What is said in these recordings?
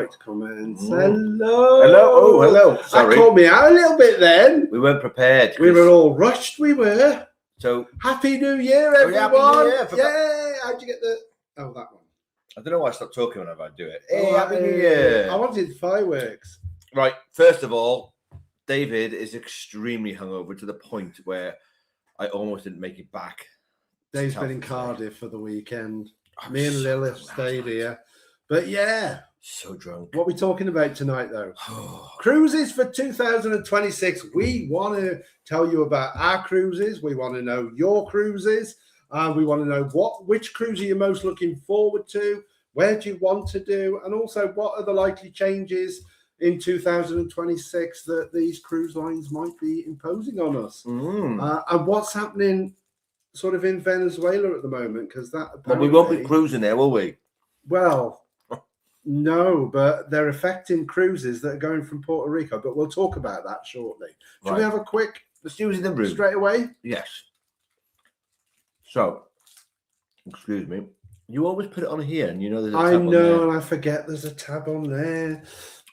Straight to comments. Hello. Hello. Hello. Sorry. That caught me out a little bit then. We weren't prepared. We were all rushed, we were. So, Happy New Year, Oh, yeah, everyone. Happy New Year. Yay. How'd you get the... Oh, that one. I don't know why I stopped talking whenever I do it. Oh, Hey, Happy New Year. I wanted fireworks. Right. First of all, David is extremely hungover to the point where I almost didn't make it back. Dave's been in Cardiff for the weekend. Me and Lilith stayed here. But yeah. So drunk. What are we talking about tonight, though? Cruises for 2026. We want to tell you about our cruises. We want to know your cruises. We want to know which cruise are you most looking forward to? Where do you want to do? And also, what are the likely changes in 2026 that these cruise lines might be imposing on us? And what's happening sort of in Venezuela at the moment? Because that... Well, we won't be cruising there, will we? Well... No, but they're affecting cruises that are going from Puerto Rico. But we'll talk about that shortly. Should we have a quick... Let's use in the room. Straight away? Yes. So, excuse me. You always put it on here and you know there's a tab I on know, there. and I forget there's a tab on there.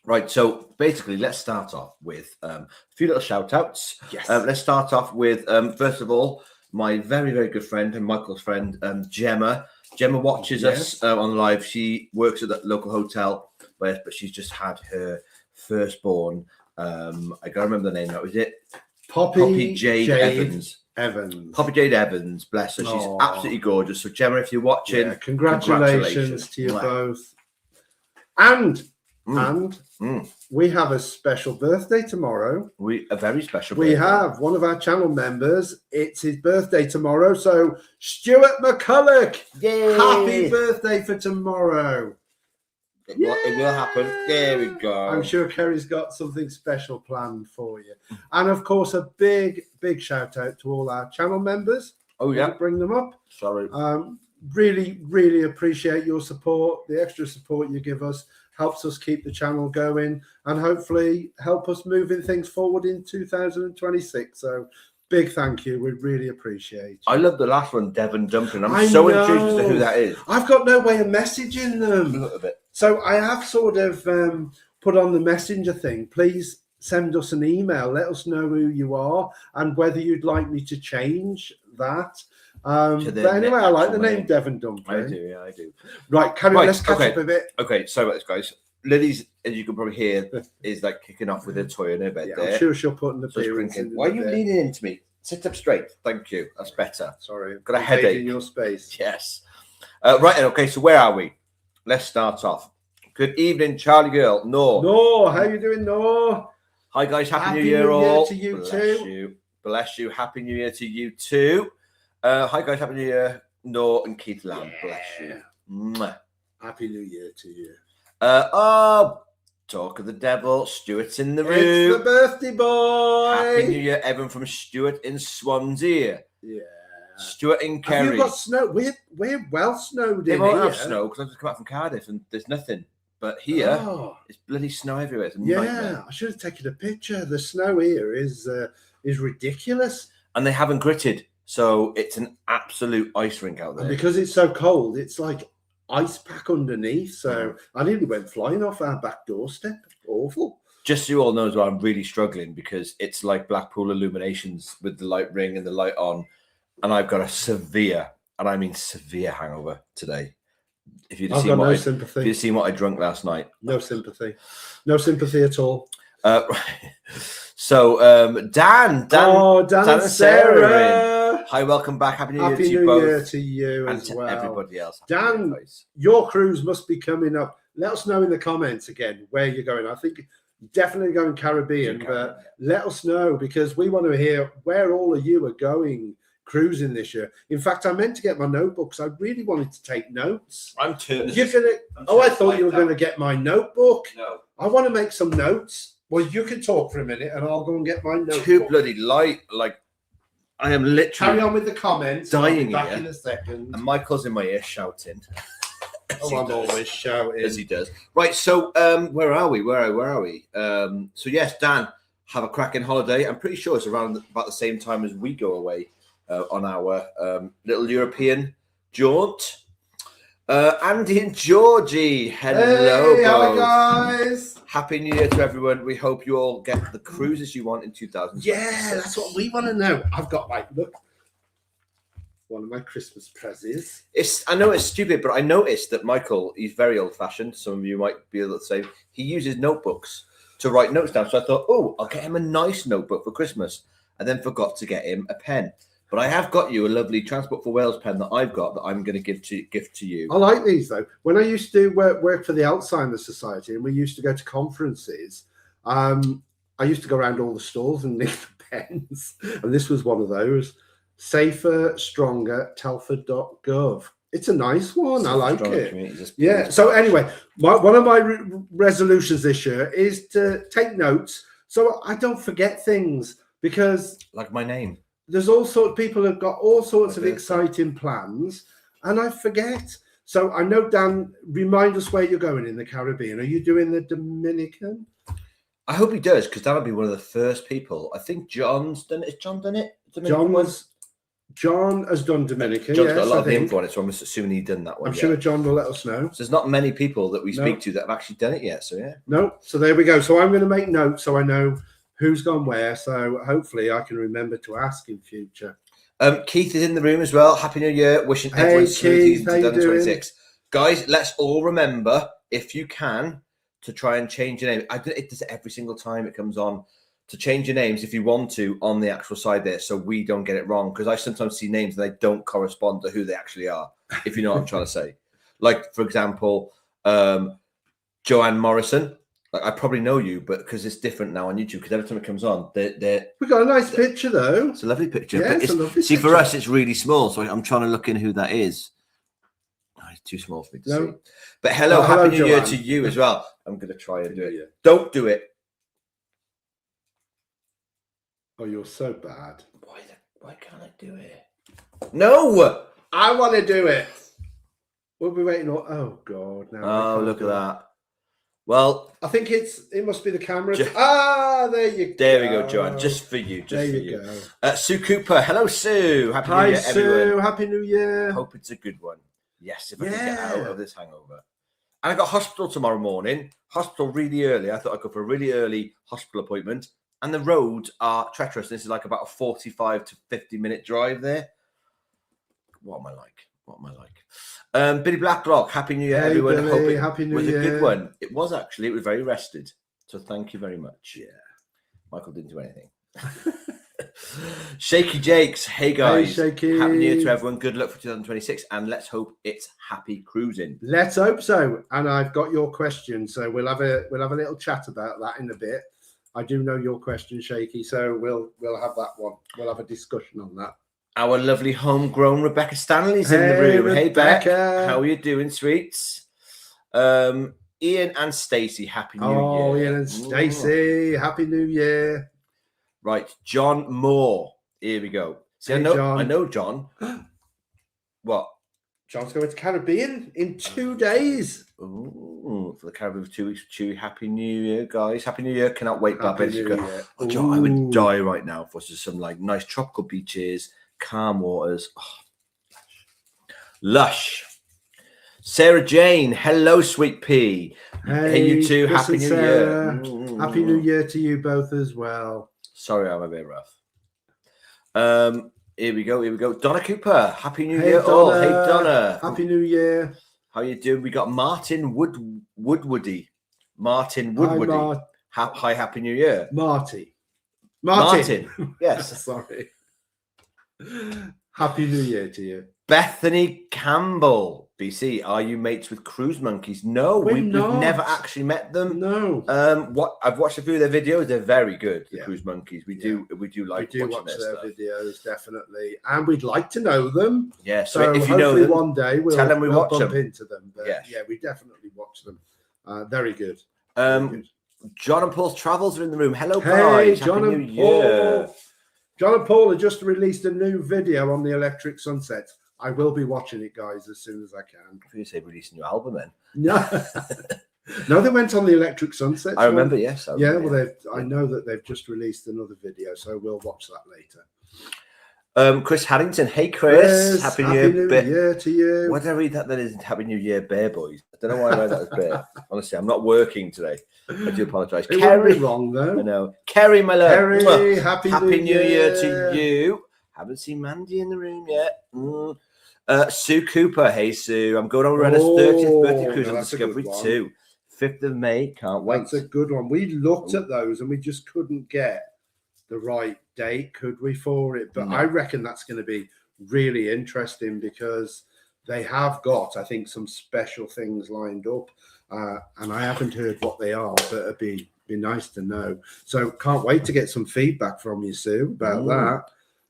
Right, so basically, let's start off with a few little shout-outs. Yes. Let's start off with, first of all, my very, very good friend and Michael's friend, Gemma. Gemma watches us on live. She works at that local hotel, but she's just had her firstborn. I can't remember the name now. Is it Poppy Jade Evans? Poppy Jade Evans, bless her. She's absolutely gorgeous. So Gemma, if you're watching, congratulations to you both. And we have a special birthday tomorrow. A very special birthday. We have one of our channel members. It's his birthday tomorrow. So Stuart McCulloch, happy birthday for tomorrow. It will happen. There we go. I'm sure Kerry's got something special planned for you. And of course, a big, big shout out to all our channel members. Oh, yeah. Bring them up. Sorry. Really, really appreciate your support. The extra support you give us helps us keep the channel going and hopefully help us moving things forward in 2026. So big thank you. We really appreciate it. I love the last one, Devon Dumpling. I'm so intrigued as to who that is. I've got no way of messaging them. A little bit. So I have sort of put on the messenger thing. Please send us an email. Let us know who you are and whether you'd like me to change that. But anyway, I like the name Devon Dumpling. I do, yeah, I do. Right, let's catch up a bit. Okay, sorry about this, guys. Lily's, as you can probably hear, is like kicking off with her toy in her bed there. I'm sure she'll put an appearance in. Why are you leaning into me? Sit up straight. Thank you. That's better. Sorry. Got a headache. In your space. Yes. Right, okay, so where are we? Let's start off. Good evening, Charlie girl. Noor, how you doing, Noor? Hi, guys. Happy New Year all. To you Bless too. You. Bless you. Happy New Year to you too. Hi, guys. Happy New Year, Noor and Keith Lamb. Bless you. Mwah. Happy New Year to you. Talk of the devil. Stuart's in the room. It's the birthday boy. Happy New Year, everyone from Stuart in Swansea. Yeah. Stuart in Kerry. Have you got snow? We're well snowed they in won't here. have snow because I've just come out from Cardiff and there's nothing. But here, it's bloody snow everywhere. It's a nightmare. I should have taken a picture. The snow here is ridiculous. And they haven't gritted. So it's an absolute ice rink out there. And because it's so cold, it's like ice pack underneath. So I nearly went flying off our back doorstep. Awful. Just so you all know as well, I'm really struggling because it's like Blackpool Illuminations with the light ring and the light on. And I've got a severe, and I mean severe hangover today. If you'd seen sympathy. If you'd seen what I drunk last night. No sympathy. No sympathy at all. So Dan and Sarah. Hi, welcome back. Happy New Year to you both. Happy New Year to you and as to well. everybody else. Dan, your cruise must be coming up. Let us know in the comments again where you're going. I think definitely going Caribbean, but let us know because we want to hear where all of you are going cruising this year. In fact, I meant to get my notebooks. I really wanted to take notes. I'm too. I thought you were going to get my notebook. No. I want to make some notes. Well, you can talk for a minute and I'll go and get my notebook. Too bloody light. Like, I am literally... Carry on with the comments. Dying back here. in a second. And Michael's in my ear shouting. I'm always shouting. As he does. Right, so where are we? Where are we? So yes, Dan, have a cracking holiday. I'm pretty sure it's around about the same time as we go away on our little European jaunt. Andy and Georgie, hello, Hey, hello both. guys. Happy New Year to everyone. We hope you all get the cruises you want in 2026. Yeah, that's what we want to know. I've got look, one of my Christmas presents. I know it's stupid, but I noticed that Michael, he's very old-fashioned. Some of you might be able to say he uses notebooks to write notes down. So I thought, oh, I'll get him a nice notebook for Christmas, and then forgot to get him a pen. But I have got you a lovely Transport for Wales pen that I've got that I'm going to gift to you. I like these though. When I used to work for the Alzheimer's Society, and we used to go to conferences, I used to go around all the stores and nick the pens, and this was one of those. Safer, Stronger, Telford.gov. It's a nice one. I like it. Yeah. So anyway, one of my resolutions this year is to take notes so I don't forget things, because like my name. There's all sorts of people have got all sorts of exciting plans, and I forget. So I know, Dan, remind us where you're going in the Caribbean. Are you doing the Dominican? I hope he does, because that'll be one of the first people. I think John's done it. Has John done it? John has done Dominican. John's got a lot of info on it, so I'm assuming he's done that one. I'm sure John will let us know. So there's not many people that we speak to that have actually done it yet. So yeah. No. So there we go. So I'm going to make notes so I know who's gone where. So hopefully I can remember to ask in future. Keith is in the room as well. Happy New Year. Wishing everyone smooth 2026. Guys, let's all remember, if you can, to try and change your name. It does it every single time it comes on. To change your names if you want to on the actual side there, so we don't get it wrong. Because I sometimes see names and they don't correspond to who they actually are, if you know what I'm trying to say. Like, for example, Joanne Morrison. Like, I probably know you, but because it's different now on YouTube, because every time it comes on, we got a nice picture though. It's a lovely picture. Yeah, but it's a lovely see, picture. for us, it's really small, so I'm trying to look in who that is. Oh, it's too small for me to see. But hello, Happy New Year to you as well. I'm going to try and do it. Don't do it. Oh, you're so bad. Why can't I do it? No! I want to do it. We'll be waiting. Oh, God. No, oh, look at that. Well, I think it must be the camera. There you go. There we go, Joanne. Just for you. Just for you. Sue Cooper. Hello, Sue. Happy New Year, Sue. Everyone. Happy New Year. Hope it's a good one. Yes, if I can get out of this hangover. And I got hospital tomorrow morning. Hospital really early. I thought I'd go for a really early hospital appointment. And the roads are treacherous. This is like about a 45 to 50-minute drive there. What am I like? Billy Blacklock, Happy New Year, everyone. Billy, Hope it Happy New was Year. a good one. It was actually. It was very rested. So thank you very much. Yeah. Michael didn't do anything. Shaky Jakes, hey guys. Hey, Shaky. Happy New Year to everyone. Good luck for 2026. And let's hope it's happy cruising. Let's hope so. And I've got your question. So we'll have a little chat about that in a bit. I do know your question, Shaky, so we'll have that one. We'll have a discussion on that. Our lovely homegrown Rebecca Stanley's in the room. Hey, Beck. How are you doing, sweets? Ian and Stacey, Happy New Year. Oh, Ian and Stacey, Happy New Year. Right, John Moore. Here we go. See, hey, I know John. What? John's going to Caribbean in 2 days. Ooh, for the Caribbean for 2 weeks for Chewy. Happy New Year, guys. Happy New Year. Cannot wait. Oh, John, I would die right now for some like nice tropical beaches, calm waters. Oh, lush. Sarah Jane. Hello, sweet pea. Hey you too. Happy New Year. Happy New Year to you both as well. Sorry, I'm a bit rough. Here we go. Donna Cooper. Happy New Year, Donna. all. Hey, Donna. Happy New Year. How you doing? We got Martin Woodwarddy. Martin Woodwarddy. Hi, Happy New Year. Martin. Yes. Sorry. Happy New Year to you. Bethany Campbell. BC, are you mates with Cruise Monkeys? No, we've never actually met them. No. I've watched a few of their videos. They're very good. The Cruise Monkeys. We do like watching watch their their stuff. Videos, definitely, and we'd like to know them. Yeah. So if you know them, one day we'll watch bump them. into them. But yeah, we definitely watch them. Very good. John and Paul's Travels are in the room. Hello, guys. John Happy and New Year. Paul. John and Paul have just released a new video on the Electric Sunset. I will be watching it, guys, as soon as I can. You say releasing your album then? No, no, they went on the Electric Sunset. I remember, yes. I know that they've just released another video, so we'll watch that later. Chris Harrington. Hey, Chris. Happy New Year to you. Why did I read that? That is Happy New Year, Bear Boys. I don't know why I read that as Bear. Honestly, I'm not working today. I do apologise. It wouldn't be wrong, though. I know. Kerry, my love. Kerry, happy New Year to you. Haven't seen Mandy in the room yet. Sue Cooper. Hey, Sue. I'm going on Rena's 30th birthday cruise on Discovery 2. 5th of May. Can't wait. That's a good one. We looked at those and we just couldn't get the right date, could we, for it? But I reckon that's going to be really interesting because they have got, I think, some special things lined up. And I haven't heard what they are, but it'd be nice to know. So can't wait to get some feedback from you, Sue, about that.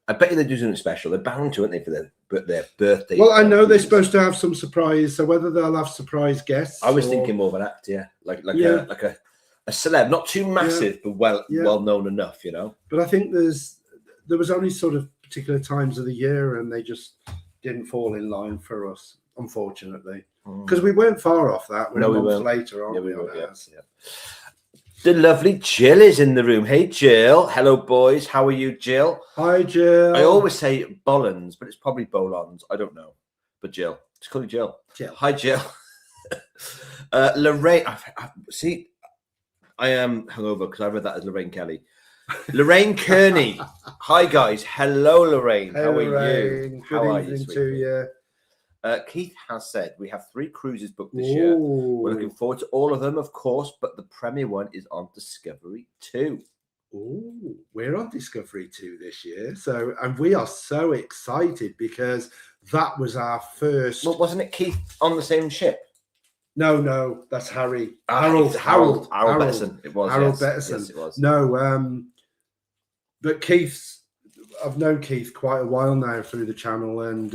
I bet you they do something special. They're bound to, aren't they, for their birthday? Well, I know they're supposed to have some surprise. So whether they'll have surprise guests, I was thinking more of an act, like a celeb, not too massive, but well known enough, you know. But I think there was only sort of particular times of the year, and they just didn't fall in line for us, unfortunately, because we weren't far off that. We're months later, aren't we? The lovely Jill is in the room. Hey, Jill. Hello, boys. How are you, Jill? Hi, Jill. I always say Bollins, but it's probably Bolons. I don't know. But Jill. Just call you Jill. Jill. Hi, Jill. Lorraine. See, I am hungover because I read that as Lorraine Kelly. Lorraine Kearney. Hi, guys. Hello, Lorraine. Hey, How are Lorraine. you? Good evening to you. Keith has said we have 3 cruises booked this year. We're looking forward to all of them, of course, but the premiere one is on Discovery 2. Oh, we're on Discovery 2 this year. So, and we are so excited because that was our first. Well, wasn't it Keith on the same ship? No, that's Harry. Harold Bettison. It was Harold Bettison. Yes, it was. No, but I've known Keith quite a while now through the channel, and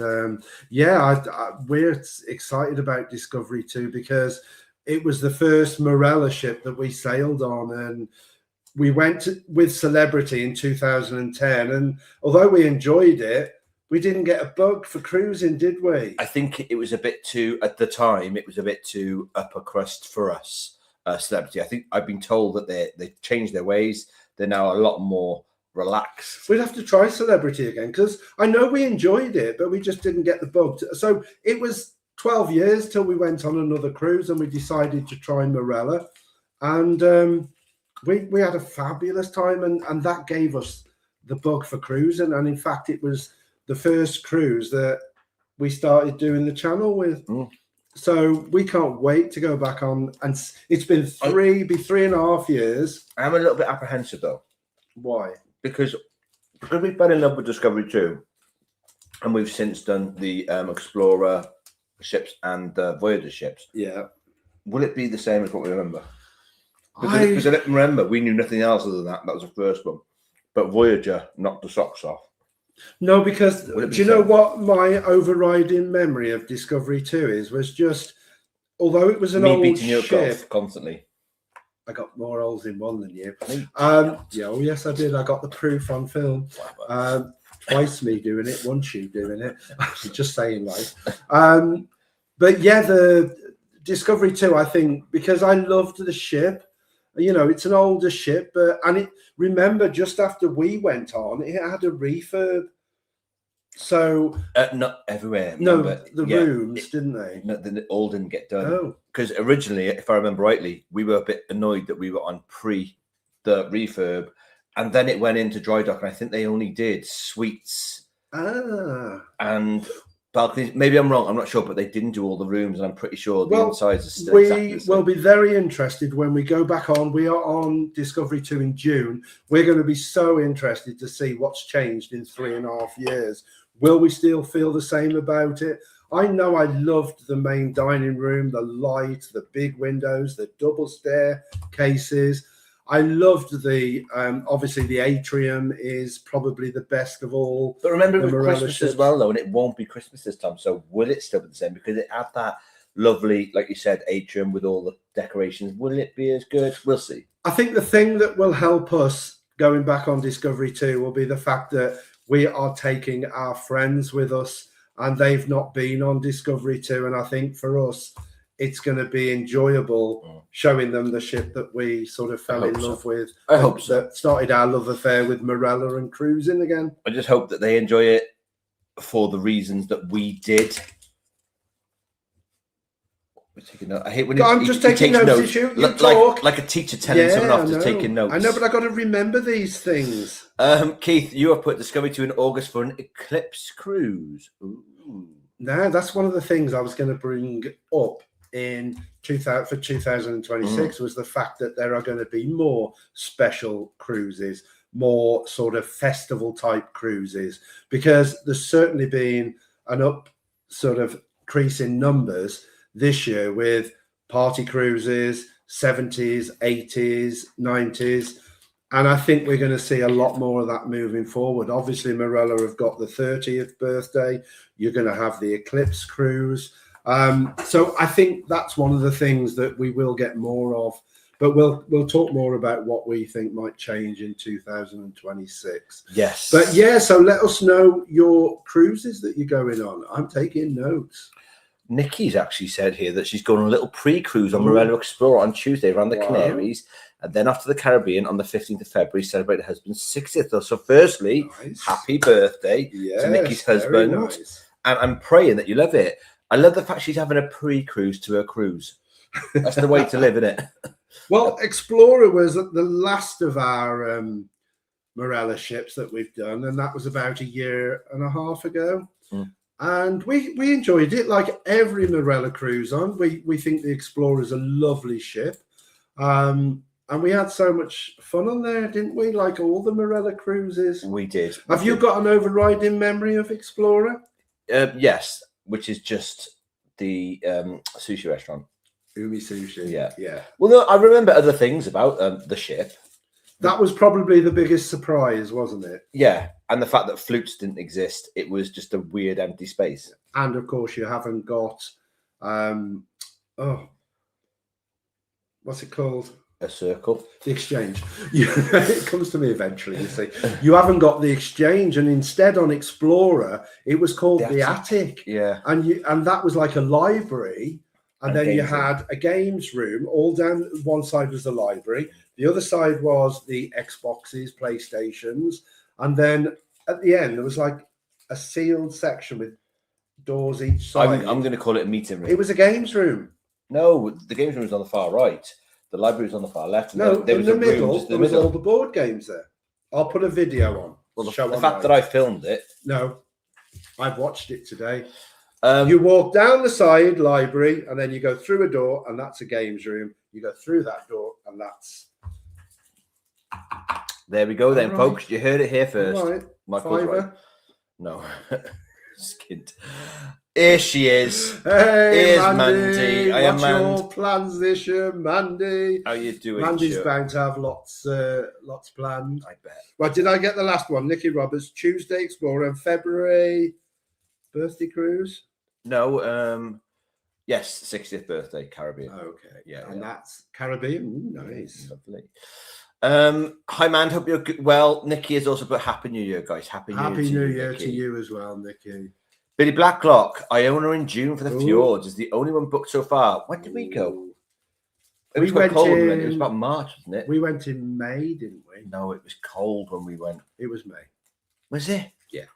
we're excited about Discovery 2 because it was the first Morella ship that we sailed on, and we went with Celebrity in 2010. And although we enjoyed it, we didn't get a bug for cruising, did we? I think it was a bit too, at the time, it was a bit too upper crust for us, Celebrity. I think I've been told that they changed their ways. They're now a lot more relaxed. We'd have to try Celebrity again because I know we enjoyed it, but we just didn't get the bug. So it was 12 years till we went on another cruise and we decided to try Morella. And we had a fabulous time, and that gave us the bug for cruising. And in fact, it was the first cruise that we started doing the channel with. So we can't wait to go back on. And it's been 3.5 years. I'm a little bit apprehensive though. Why? Because we fell in love with Discovery 2, and we've since done the Explorer ships and Voyager ships. Yeah. Will it be the same as what we remember? Because I don't remember. We knew nothing else other than that. That was the first one. But Voyager knocked the socks off. No, because do you know what my overriding memory of Discovery 2 was just, although it was an old beating you ship constantly. I got more holes in one than you. Yes, I did. I got the proof on film. Twice me doing it, once you doing it. Just saying, like. But yeah, the Discovery 2, I think, because I loved the ship. You know, it's an older ship, remember, just after we went on, it had a refurb. So not everywhere. No, the rooms, didn't they? No, they all didn't get done. Because originally, if I remember rightly, we were a bit annoyed that we were on the refurb, and then it went into dry dock, and I think they only did suites and balconies. Maybe I'm wrong. I'm not sure, but they didn't do all the rooms, and I'm pretty sure the insides are still exactly the same. Will be very interested when we go back on. We are on Discovery 2 in June. We're going to be so interested to see what's changed in 3.5 years. Will we still feel the same about it? I know I loved the main dining room, the light, the big windows, the double staircases. I loved the obviously the atrium is probably the best of all. But remember, it was Christmas ships as well, though, and it won't be Christmas this time. So will it still be the same? Because it had that lovely, like you said, atrium with all the decorations. Will it be as good? We'll see. I think the thing that will help us going back on Discovery 2 will be the fact that we are taking our friends with us, and they've not been on Discovery 2. And I think for us, it's going to be enjoyable showing them the ship that we sort of fell in love with. I hope so. That started our love affair with Morella and cruising again. I just hope that they enjoy it for the reasons that we did. We're taking notes. I hate when I'm just taking notes. You talk. Like a teacher telling someone off to taking notes. I know, but I got to remember these things. Keith, you have put Discovery 2 in August for an Eclipse cruise. Ooh. No, that's one of the things I was going to bring up for 2026 was the fact that there are going to be more special cruises, more sort of festival type cruises, because there's certainly been an up sort of increase in numbers this year with party cruises, 70s, 80s, 90s. And I think we're going to see a lot more of that moving forward. Obviously, Morella have got the 30th birthday. You're going to have the Eclipse cruise. So I think that's one of the things that we will get more of. But we'll talk more about what we think might change in 2026. Yes. But yeah, so let us know your cruises that you're going on. I'm taking notes. Nikki's actually said here that she's going on a little pre-cruise on Morella Explorer on Tuesday around the Canaries, and then off to the Caribbean on the 15th of February, celebrate her husband's 60th. So firstly, happy birthday to Nikki's husband. Nice. And I'm praying that you love it. I love the fact she's having a pre-cruise to her cruise. That's the way to live, isn't it? Well, Explorer was the last of our Morella ships that we've done, and that was about a year and a half ago. And we enjoyed it, like every Morella cruise on. We think the Explorer is a lovely ship. And we had so much fun on there, didn't we? Like all the Morella cruises. We did. Have you got an overriding memory of Explorer? Yes, which is just the sushi restaurant. Umi Sushi. Yeah. Well, no, I remember other things about the ship. That was probably the biggest surprise, wasn't it? Yeah, and the fact that flutes didn't exist. It was just a weird empty space. And of course, you haven't got what's it called? A circle. The exchange. It comes to me eventually, you see. You haven't got the exchange, and instead on Explorer, it was called the Attic. Yeah. And that was like a library. And then you had a games room. All down one side was the library. The other side was the Xboxes, PlayStations. And then at the end, there was like a sealed section with doors each side. I'm going to call it a meeting room. It was a games room. No, the games room was on the far right. The library was on the far left. No, there was in the middle, there was all the board games there. I'll put a video on. Well, the fact that I filmed it. No, I've watched it today. You walk down the side library, and then you go through a door, and that's a games room. You go through that door, and that's... There we go then, folks. You heard it here first. Right. Michael's right. No. Skint. Here she is. Hey, Here's Mandy. I am What's your plans this year, Mandy? How you doing? Mandy's bound to have lots planned. I bet. Well, did I get the last one? Nikki Roberts, Tuesday Explorer, and February birthday cruise? No, yes, 60th birthday, Caribbean. Okay, yeah, and that's Caribbean. Nice, lovely. Hi, man. Hope you're good. Well, Nikki has also put Happy New Year, guys. Happy New Year to you as well, Nikki. Billy Blacklock, I own her in June for the Fjords. Is the only one booked so far. When did we go? It was quite cold. It was about March, wasn't it? We went in May, didn't we? No, it was cold when we went. It was May. Was it? Yeah.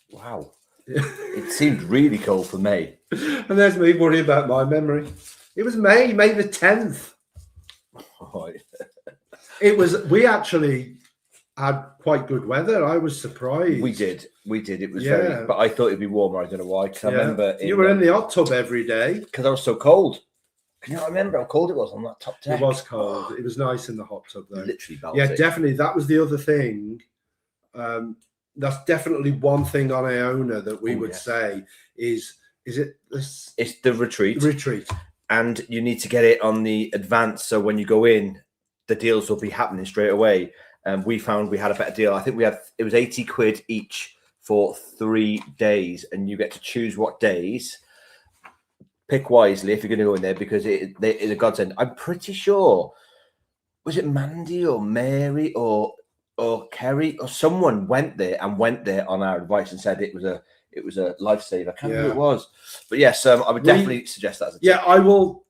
Wow. It seemed really cold for May. And there's me worrying about my memory. It was May the 10th. Oh, it was. We actually had quite good weather. I was surprised. We did. It was very. But I thought it'd be warmer. I don't know why. Because I remember you were in the hot tub every day. Because I was so cold. Can you not remember how cold it was on that top deck? It was cold. It was nice in the hot tub though. Literally melted. Yeah, definitely. That was the other thing. That's definitely one thing on Iona that we would say is it this? It's the retreat. Retreat. And you need to get it on the advance. So when you go in, the deals will be happening straight away. And we found we had a better deal. I think it was 80 quid each for 3 days. And you get to choose what days. Pick wisely if you're going to go in there because it's a godsend. I'm pretty sure, was it Mandy or Mary or Kerry or someone went there on our advice and said it was It was a lifesaver. I can't remember who it was. But yes, I would definitely suggest that as a tip. Yeah, I will.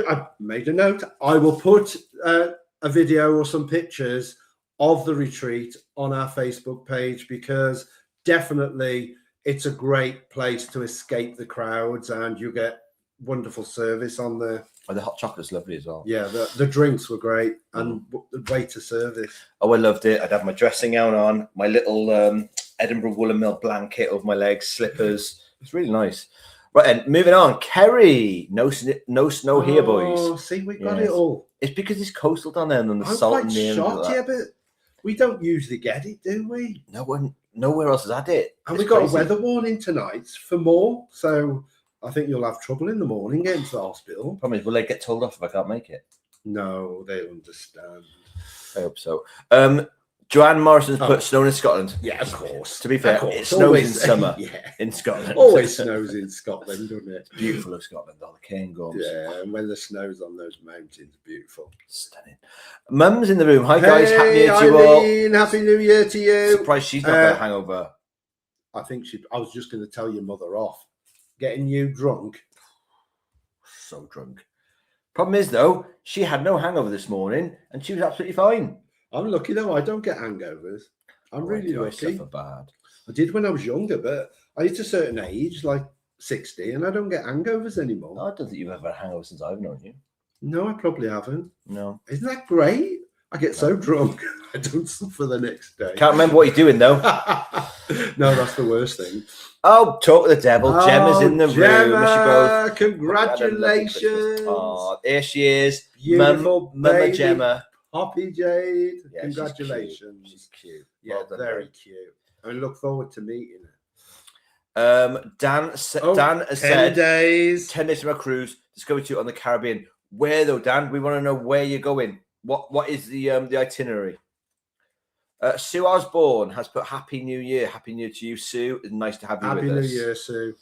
I made a note. I will put a video or some pictures of the retreat on our Facebook page, because definitely it's a great place to escape the crowds, and you get wonderful service on there. Oh, the hot chocolate's lovely as well. Yeah, the drinks were great, and the waiter service. Oh, I loved it. I'd have my dressing gown on, my little Edinburgh woolen mill blanket over my legs, slippers. It's really nice. Right, and moving on, Kerry. No snow here, boys. Oh, see, we got it all. It's because it's coastal down there, and then the I'm salt quite and the shocked, yeah, but we don't usually get it, do we? Nowhere else has had it. And we got a weather warning tonight for more, so I think you'll have trouble in the morning getting to the hospital. Problem is, will they get told off if I can't make it? No, they understand. I hope so. Joanne Morrison's put snow in Scotland. Yeah, of course. To be fair, course. it snows Always, in summer yeah. in Scotland. Always snows in Scotland, doesn't it? Beautiful of Scotland, all the cairngorms. Yeah, and when the snow's on those mountains, beautiful. Stunning. Mum's in the room. Hi guys, happy New Year to you all. Eileen, happy New Year to you. Surprised she's not got a hangover. I think I was just going to tell your mother off. Getting you drunk. So drunk. Problem is though, she had no hangover this morning and she was absolutely fine. I'm lucky though, I don't get hangovers. I'm really lucky. I bad. I did when I was younger, but I hit a certain age, like 60, and I don't get hangovers anymore. I don't think you've ever had a hangover since I've known you. No, I probably haven't. No. Isn't that great? I get so drunk, I don't suffer the next day. Can't remember what you're doing though. No, that's the worst thing. Oh, talk to the devil. Gemma's in the room. Miss you both. Congratulations. Oh, there she is. Beautiful Mama Gemma. Poppy Jade. Yeah, congratulations. She's cute. Yeah, Well done, very mate. cute. I look forward to meeting her. Dan has 10 said days. 10 days from our cruise, Discovery 2 on the Caribbean. Where though, Dan? We want to know where you're going. What is the itinerary? Sue Osborne has put Happy New Year. Happy New Year to you, Sue. It's nice to have you Happy with New us. Year, Sue.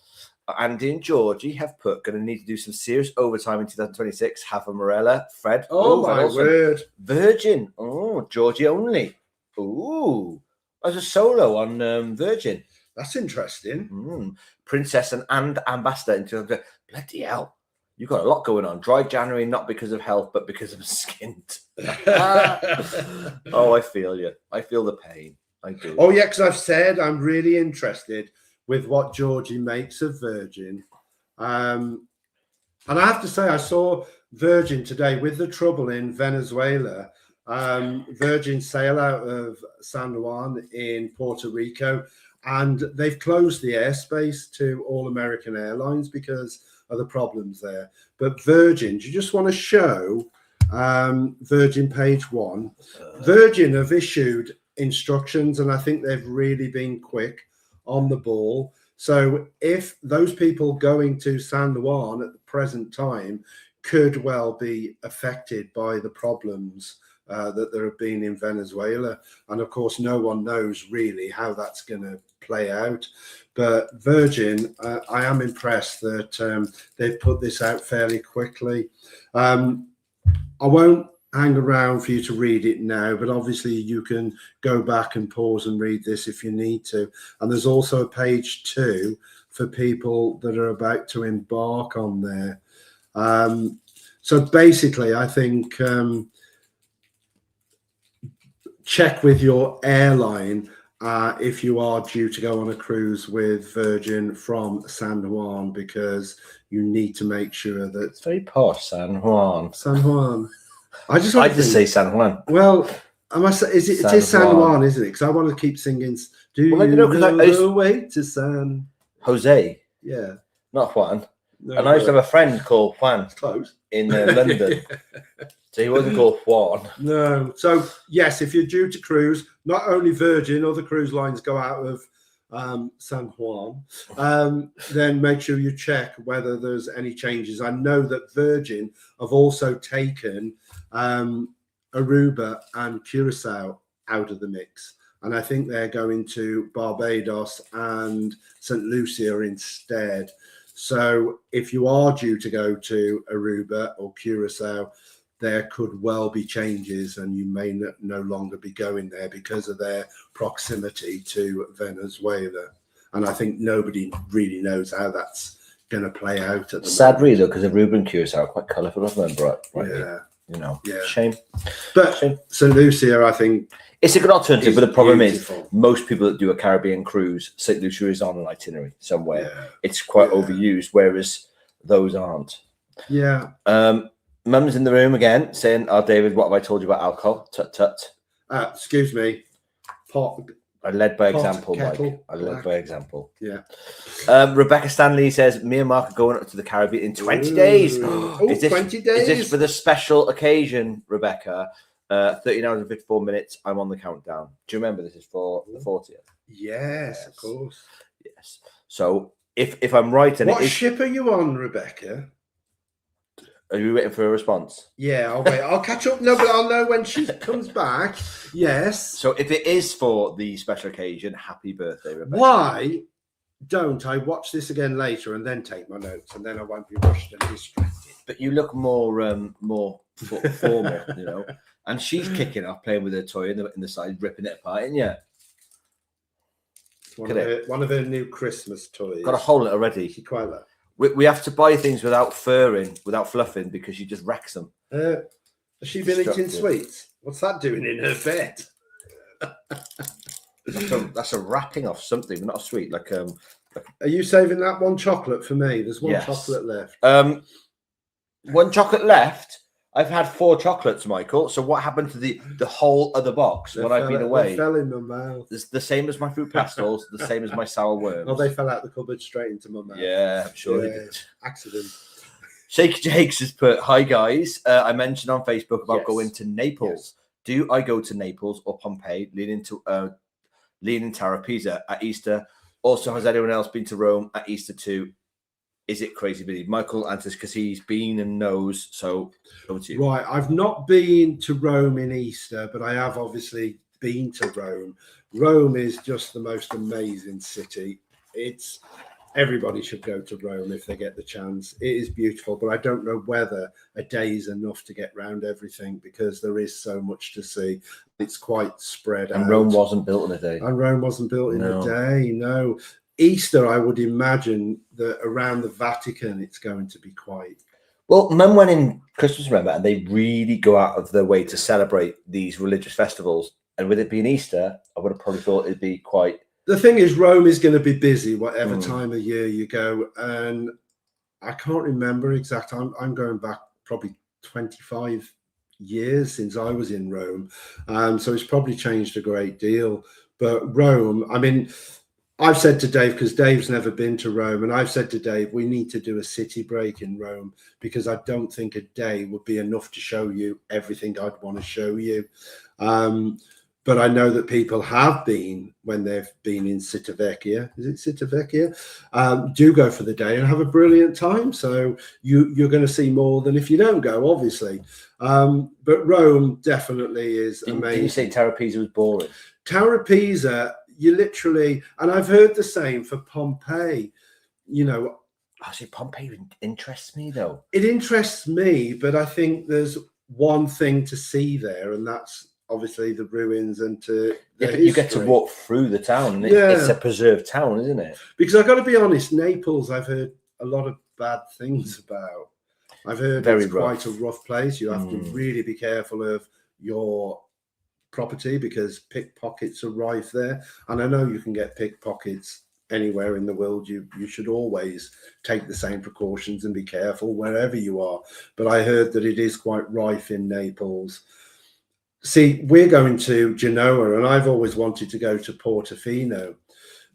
Andy and Georgie have put going to need to do some serious overtime in 2026. Have a Morella, Fred. Oh, Fred my Olsen. word. Virgin. Oh, Georgie only. Ooh. As a solo on Virgin. That's interesting. Princess and Ambassador in 2020. Bloody hell. You've got a lot going on. Dry January, not because of health, but because of skint. Oh, I feel you. I feel the pain. I do. Oh, yeah, because I've said I'm really interested with what Georgie makes of Virgin. And I have to say, I saw Virgin today with the trouble in Venezuela. Virgin sail out of San Juan in Puerto Rico, and they've closed the airspace to all American airlines because of the problems there. But Virgin, do you just want to show Virgin page 1? Virgin have issued instructions, and I think they've really been quick on the ball. So if those people going to San Juan at the present time could well be affected by the problems that there have been in Venezuela. And of course, no one knows really how that's going to play out. But Virgin, I am impressed that they've put this out fairly quickly. I won't hang around for you to read it now, but obviously you can go back and pause and read this if you need to. And there's also a page 2 for people that are about to embark on there. So basically, I think check with your airline if you are due to go on a cruise with Virgin from San Juan, because you need to make sure that It's very posh, San Juan. San Juan. I just say San Juan. Well, I must say, it is San Juan, isn't it? Because I want to keep singing. Do Well, you no, 'cause know I used- the way to San? Jose, Yeah. not Juan. No, And I used to have a friend called Juan close. in London. So he wasn't called Juan. No. So yes, if you're due to cruise, not only Virgin, other cruise lines go out of San Juan. Then make sure you check whether there's any changes. I know that Virgin have also taken Aruba and Curacao out of the mix, and I think they're going to Barbados and St. Lucia instead. So if you are due to go to Aruba or Curacao, there could well be changes, and you may no longer be going there because of their proximity to Venezuela. and I think nobody really knows how that's going to play out at the Sadly, moment. though, because the Reuben Curacao are quite colourful, if I remember right. Yeah. You know, Yeah. shame. But Shame. St. Lucia, I think, It's a good alternative, is but the problem beautiful. is most people that do a Caribbean cruise, St. Lucia is on an itinerary somewhere. Yeah. It's quite Yeah. overused, whereas those aren't. Yeah. Mum's in the room again saying, "Oh, David, what have I told you about alcohol? Tut tut." Excuse me. Pot. I led by Pot, example, kettle, Mike. I led black. by example. Yeah. Rebecca Stanley says, "Me and Mark are going up to the Caribbean in 20 Ooh. days. Oh, Is this 20 days. Is this for the special occasion, Rebecca? 13 hours and 54 minutes. I'm on the countdown. Do you remember this is for the 40th? Yes, of course. Yes. So if I'm right, and What ship are you on, Rebecca? are you waiting for a response? Yeah, I'll wait. I'll catch up. No, but I'll know when she comes back. Yes. So if it is for the special occasion, happy birthday, Rebecca. Why don't I watch this again later and then take my notes, and then I won't be rushed and distracted? But you look more formal, you know. And she's kicking off, playing with her toy in the side, ripping it apart, isn't you? One of her new Christmas toys. Got a hole in it already. She quite like. We have to buy things without furring, without fluffing, because she just wrecks them. Has she been eating sweets? What's that doing in her bed? That's a wrapping off something, but not a sweet. Like Are you saving that one chocolate for me? There's one chocolate left. One chocolate left. I've had 4 chocolates, Michael. So what happened to the whole other box when I've been away? They fell in my mouth. It's the same as my fruit pastels, the same as my sour worms. Oh, they fell out the cupboard straight into my mouth. Yeah, I'm sure they did. Accident. Shaky Jakes has put, "Hi guys, I mentioned on Facebook about going to Naples. Do I go to Naples or Pompeii, leaning Tarapisa at Easter? Also, has anyone else been to Rome at Easter too? Is it crazy busy?" Michael answers because he's been and knows. So over to you. Right, I've not been to Rome in Easter, but I have obviously been to Rome. Rome is just the most amazing city. Everybody should go to Rome if they get the chance. It is beautiful, but I don't know whether a day is enough to get round everything because there is so much to see. It's quite spread out. And Rome wasn't built in a day. And Rome wasn't built in a day, no. Easter, I would imagine that around the Vatican, it's going to be quite. Well, Mum went in Christmas, remember, and they really go out of their way to celebrate these religious festivals. And with it being Easter, I would have probably thought it'd be quite. The thing is, Rome is going to be busy whatever time of year you go. And I can't remember exact. I'm going back probably 25 years since I was in Rome. So it's probably changed a great deal. But Rome, I mean, I've said to Dave, because Dave's never been to Rome, and I've said to Dave, we need to do a city break in Rome because I don't think a day would be enough to show you everything I'd want to show you. But I know that people have been, when they've been in Civitavecchia, is it Civitavecchia? Do go for the day and have a brilliant time. So you're going to see more than if you don't go, obviously. But Rome definitely is amazing. Didn't you say Tarapisa was boring? Tarapisa, you literally, and I've heard the same for Pompeii. You know, actually, Pompeii interests me though. It interests me, but I think there's one thing to see there, and that's obviously the ruins and but you get to walk through the town. And it's a preserved town, isn't it? Because I've got to be honest, Naples, I've heard a lot of bad things about. I've heard it's quite a rough place. You have to really be careful of your property because pickpockets are rife there. And I know you can get pickpockets anywhere in the world. You should always take the same precautions and be careful wherever you are. But I heard that it is quite rife in Naples. See, we're going to Genoa, and I've always wanted to go to Portofino.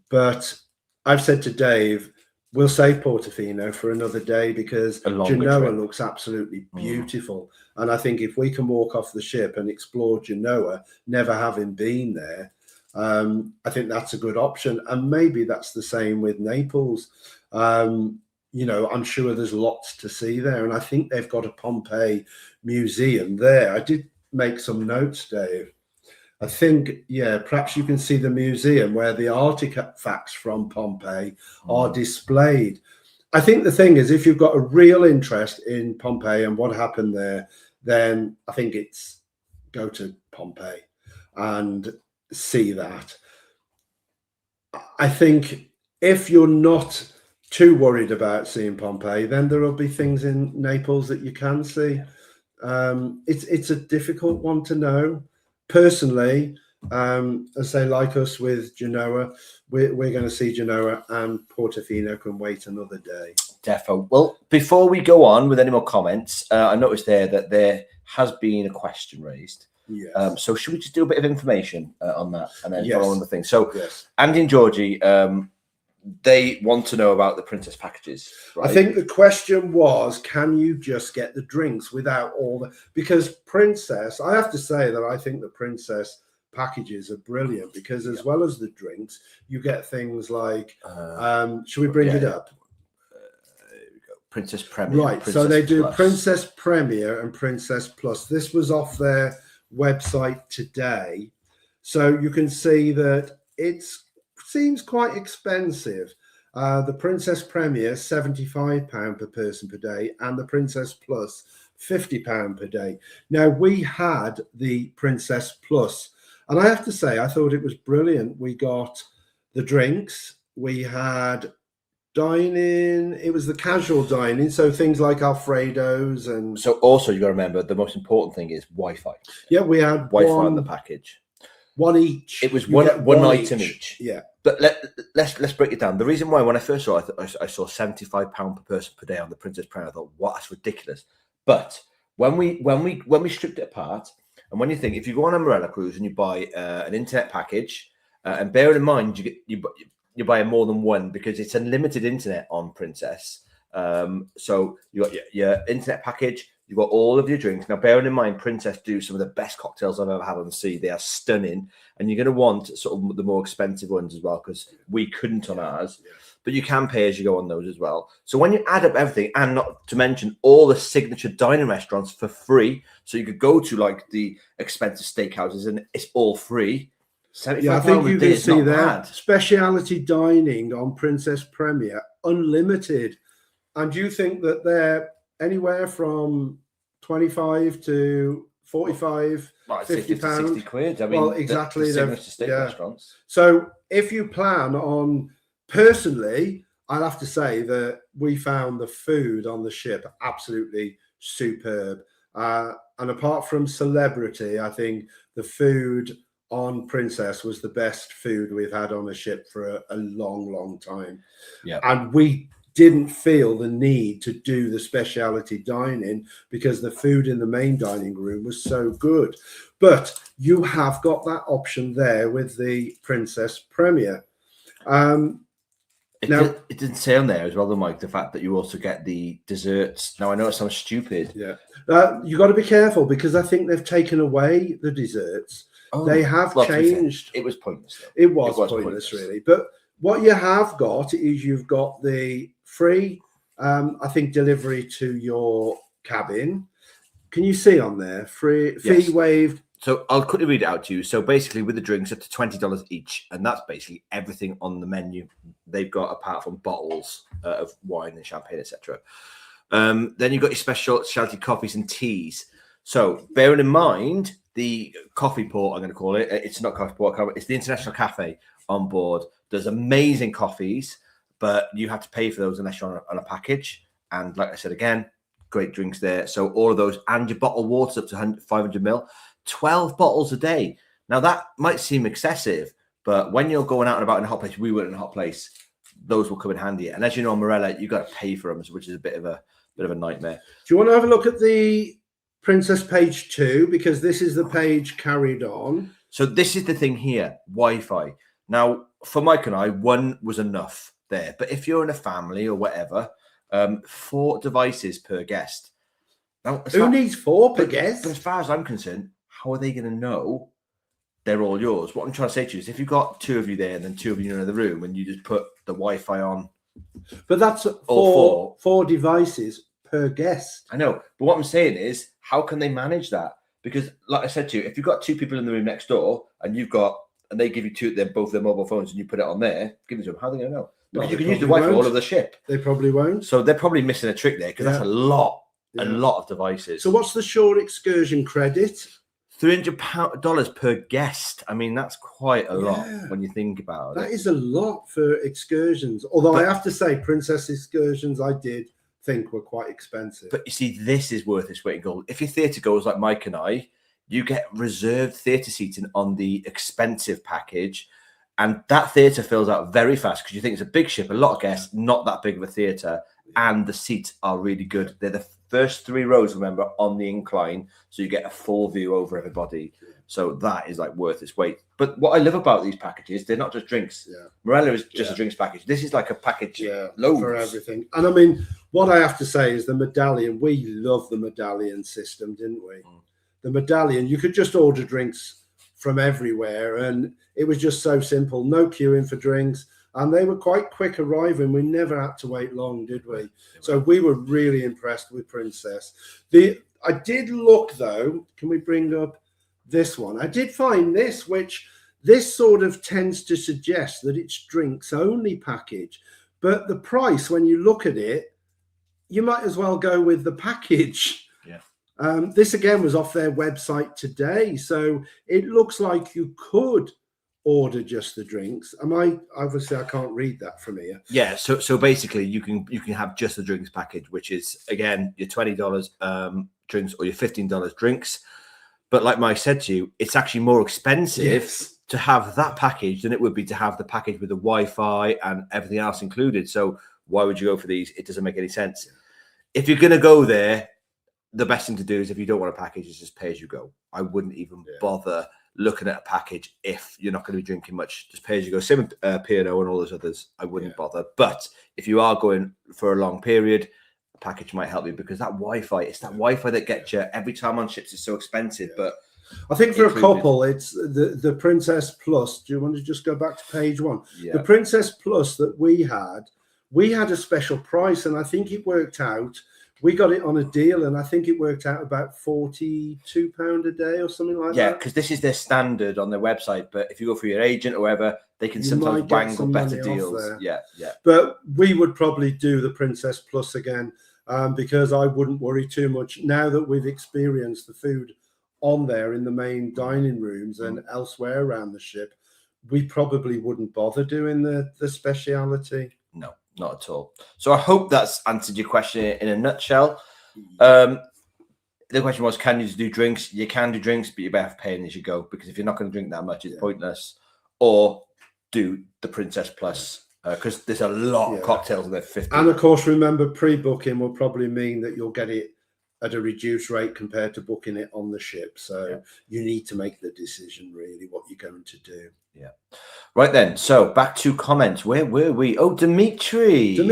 But I've said to Dave, we'll save Portofino for another day because Genoa looks absolutely beautiful. And I think if we can walk off the ship and explore Genoa, never having been there, I think that's a good option. And maybe that's the same with Naples. You know, I'm sure there's lots to see there. And I think they've got a Pompeii museum there. I did make some notes, Dave. I think, perhaps you can see the museum where the artifacts from Pompeii are displayed. I think the thing is, if you've got a real interest in Pompeii and what happened there, then I think it's go to Pompeii and see that. I think if you're not too worried about seeing Pompeii, then there will be things in Naples that you can see. It's a difficult one to know. Personally, as they like us with Genoa, we're going to see Genoa, and Portofino can wait another day. Defo. Well, before we go on with any more comments, I noticed there that there has been a question raised. Yes. So should we just do a bit of information on that and then Yes. follow on the thing? So Yes. Andy and Georgie, they want to know about the princess packages. Right? I think the question was, can you just get the drinks without all the... Because Princess, I have to say that I think the Princess packages are brilliant, because as well as the drinks, you get things like, should we bring it up? Princess Premier. Right, Princess so they do Plus. Princess Premier and Princess Plus. This was off their website today. So you can see that it seems quite expensive. The Princess Premier, £75 per person per day, and the Princess Plus, £50 per day. Now, we had the Princess Plus, and I have to say, I thought it was brilliant. We got the drinks, we had dining, it was the casual dining, so things like Alfredo's. And so also you got to remember, the most important thing is Wi-Fi. Yeah, we had Wi-Fi on the package. One each. It was one item each. Yeah. But let's break it down. The reason why, when I first saw it, I saw £75 per person per day on the Princess Premier. I thought, what, that's ridiculous. But when we stripped it apart, and when you think, if you go on an Umbrella cruise and you buy an internet package, and bear in mind you buy more than one, because it's unlimited internet on Princess. So you got your internet package, you've got all of your drinks. Now, bearing in mind, Princess do some of the best cocktails I've ever had on the sea. They are stunning, and you're going to want sort of the more expensive ones as well, because we couldn't on ours. But you can pay as you go on those as well. So when you add up everything, and not to mention all the signature dining restaurants for free, so you could go to like the expensive steakhouses and it's all free. Yeah, I think you can see that speciality dining on Princess Premier, unlimited. And you think that they're anywhere from 25 to 45, right, 50 pounds, 60 quid. I mean, well, exactly. The steak restaurants. So if you plan on, personally, I'd have to say that we found the food on the ship absolutely superb. And apart from celebrity, I think the food on Princess was the best food we've had on a ship for a long, long time. Yeah. And we didn't feel the need to do the speciality dining because the food in the main dining room was so good. But you have got that option there with the Princess Premier. It didn't say on there as well, though, Mike, the fact that you also get the desserts. Now, I know it sounds stupid. Yeah. You got to be careful, because I think they've taken away the desserts. Oh, they have changed. It was pointless, though. It was pointless, really. But what you have got is you've got the free, I think, delivery to your cabin. Can you see on there? Free, fee waived. So I'll quickly read it out to you. So basically, with the drinks, up to $20 each, and that's basically everything on the menu they've got, apart from bottles of wine and champagne, etc. Then you've got your specialty coffees and teas. So bearing in mind the coffee port, I'm going to call it. It's not coffee port. It's the International Cafe on board. There's amazing coffees, but you have to pay for those unless you're on a package. And like I said again, great drinks there. So all of those, and your bottled water up to 500 ml. 12 bottles a day. Now that might seem excessive, but when you're going out and about in a hot place, we were in a hot place, those will come in handy. And as you know, Morella, you've got to pay for them, which is a bit of a nightmare. Do you want to have a look at the Princess page 2, because this is the page carried on? So this is the thing here, Wi-Fi. Now, for Mike and I, one was enough there. But if you're in a family or whatever, 4 devices per guest. Now, who needs 4 per guest? But as far as I'm concerned, how are they going to know they're all yours? What I'm trying to say to you is, if you've got 2 of you there and then 2 of you in the room, and you just put the Wi-Fi on. But that's four devices per guest. I know. But what I'm saying is, how can they manage that? Because like I said to you, if you've got 2 people in the room next door and they give you both their mobile phones, and you put it on there, give it to them, how are they going to know? Because you can use the Wi-Fi all over the ship. They probably won't. So they're probably missing a trick there, because that's a lot of devices. So what's the shore excursion credit? $300 per guest. I mean, that's quite a lot when you think about it. That is a lot for excursions. Although I have to say, Princess excursions I did think were quite expensive. But you see, this is worth its weight in gold. If your theatre goes like Mike and I, you get reserved theatre seating on the expensive package. And that theatre fills out very fast because you think it's a big ship, a lot of guests, not that big of a theatre. And the seats are really good. They're the first 3 rows, remember, on the incline. So you get a full view over everybody. So that is like worth its weight. But what I love about these packages, they're not just drinks. Morella is just a drinks package. This is like a package loads. For everything. And I mean, what I have to say is the medallion, we love the medallion system, didn't we? The medallion, you could just order drinks from everywhere. And it was just so simple. No queuing for drinks. And they were quite quick arriving. We never had to wait long, did we? So we were really impressed with Princess. I did look, though. Can we bring up this one? I did find this, which this sort of tends to suggest that it's drinks only package. But the price, when you look at it, you might as well go with the package. This, again, was off their website today. So it looks like you could order just the drinks. Obviously I can't read that from here. So basically you can have just the drinks package, which is again your $20 drinks or your $15 drinks. But like Mike said to you, it's actually more expensive to have that package than it would be to have the package with the Wi-Fi and everything else included. So why would you go for these? It doesn't make any sense. If you're going to go there, the best thing to do is, if you don't want a package, is just pay as you go. I wouldn't even bother looking at a package if you're not going to be drinking much. Just pay as you go. Same with P&O and all those others. I wouldn't bother. But if you are going for a long period, a package might help you, because that Wi-Fi, it's that Wi-Fi that gets you every time on ships. Is so expensive. But I think for a couple, it's the Princess Plus. Do you want to just go back to page 1? The Princess Plus that we had a special price, and I think it worked out. We got it on a deal, and I think it worked out about £42 a day or something like that. Yeah, because this is their standard on their website. But if you go for your agent or whatever, they can sometimes wangle better deals. Yeah. But we would probably do the Princess Plus again, because I wouldn't worry too much now that we've experienced the food on there in the main dining rooms and elsewhere around the ship. We probably wouldn't bother doing the speciality. No. Not at all. So I hope that's answered your question in a nutshell. The question was, can you just do drinks? You can do drinks, but you better have paying as you go, because if you're not going to drink that much, it's pointless. Or do the Princess Plus, because there's a lot of cocktails in there. 50. And of course, remember, pre-booking will probably mean that you'll get it at a reduced rate compared to booking it on the ship. So you need to make the decision, really, what you're going to do. Right then, so back to comments. Where were we? Oh, Dimitri. Hello,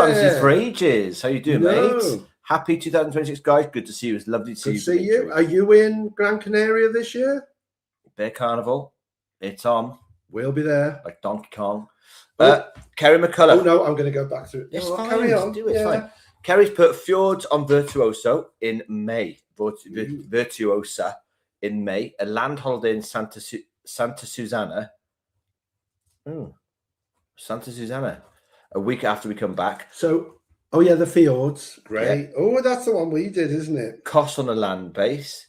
I haven't seen you for ages. How you doing, mate? Happy 2026, guys. Good to see you. It's lovely to see you. Good to see you. Are you in Gran Canaria this year? Bear Carnival. It's on. We'll be there. Like Donkey Kong. Kerry McCullough. Oh, no, I'm going to go back to it. It's fine. Carry on. Do it, fine. Kerry's put Fjords on Virtuoso in May. Virtuosa in May. A land holiday in Santa Susana. Santa Susana. A week after we come back. So, the Fjords. Great. Yeah. Oh, that's the one we did, isn't it? Kos on a land base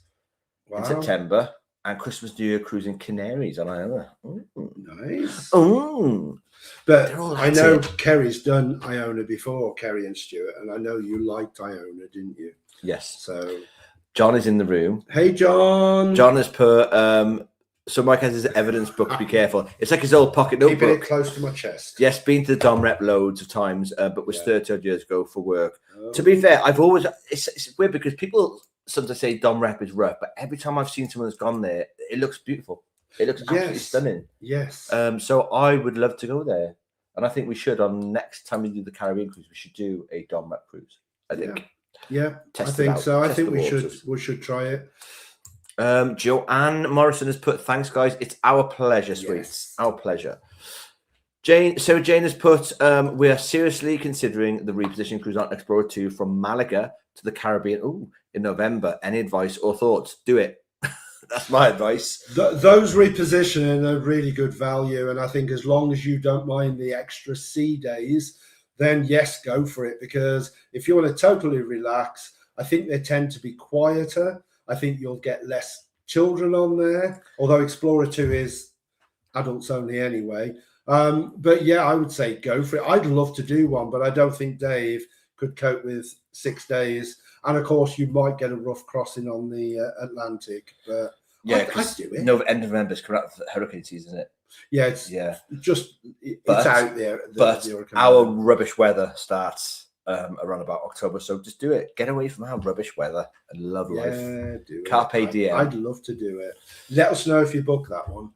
in September. And Christmas New Year cruise in Canaries on Iona. Nice. But I know Kerry's done Iona before, Kerry and Stuart, and I know you liked Iona, didn't you? Yes. So John is in the room. Hey, John. John has put so Mike has his evidence book. Be careful. It's like his old pocket notebook. Keeping it close to my chest. Yes, been to the Dom Rep loads of times, but was 30 odd years ago for work. To be fair, I've always it's weird because people sometimes say Dom Rep is rough, but every time I've seen someone who's gone there, it looks beautiful. It looks absolutely stunning. Yes. So I would love to go there, and I think we should. On next time we do the Caribbean cruise, we should do a Dom Rep cruise. I think. Yeah, I think so. I think we should try it. Joanne Morrison has put, thanks guys, it's our pleasure, sweets. Our pleasure. Jane has put, we are seriously considering the repositioning cruise on Explorer 2 from Malaga to the Caribbean in November. Any advice or thoughts? Do it. That's my advice. Those repositioning are really good value, and I think as long as you don't mind the extra sea days, then yes, go for it, because if you want to totally relax, I think they tend to be quieter. I think you'll get less children on there, although Explorer 2 is adults only anyway. But yeah, I would say go for it. I'd love to do one, but I don't think Dave could cope with 6 days. And of course, you might get a rough crossing on the Atlantic, but yeah, I'd do it. No, end of November's correct hurricane season, isn't it? Yeah, it's But out there. But our rubbish weather starts around about October, so just do it. Get away from our rubbish weather and love life. Do Carpe diem. I'd love to do it. Let us know if you book that one.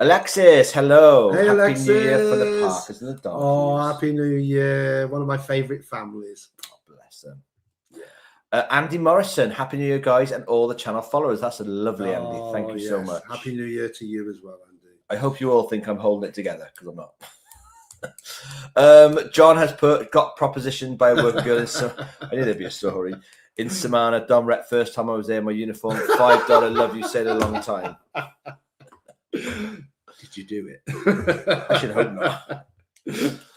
Alexis, hello. Hey, Happy Alexis. New Year for the Parkers and the Donkeys. Oh, Happy New Year. One of my favourite families. Oh, bless them. Andy Morrison, Happy New Year, guys, and all the channel followers. That's a lovely Andy. Thank you so much. Happy New Year to you as well, Andy. I hope you all think I'm holding it together, because I'm not. John has got propositioned by a working girl. I knew there'd be a story. In Samana, Dom Rep, first time I was there in my uniform. $5 love you said a long time. Did you do it? I should hope not.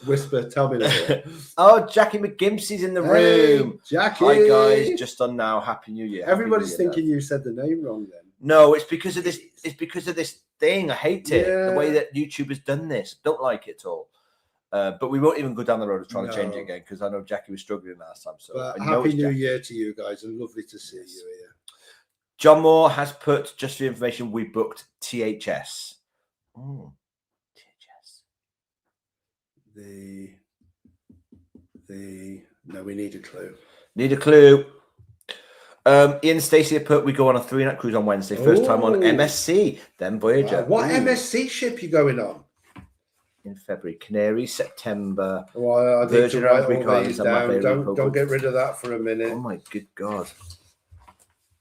Whisper, tell me that. Oh, Jackie McGimpsey's in the room. Jackie. Hi guys, just on now. Happy New Year. Everybody's thinking you said the name wrong then. No, it's because of this. It's because of this thing. I hate it. Yeah. The way that YouTube has done this. Don't like it at all. But we won't even go down the road of trying to change it again, because I know Jackie was struggling last time. So but I know Happy New Year to you guys, and lovely to see you here. John Moore has put, just for your information, we booked THS. THS. No, we need a clue. Need a clue. Ian Stacey put, we go on a 3-night cruise on Wednesday. First time on MSC, then Voyager. What MSC ship you going on? In February. Canaries, September. Well, I need to write all these down. Don't Repo. get rid of that for a minute. Oh my good God.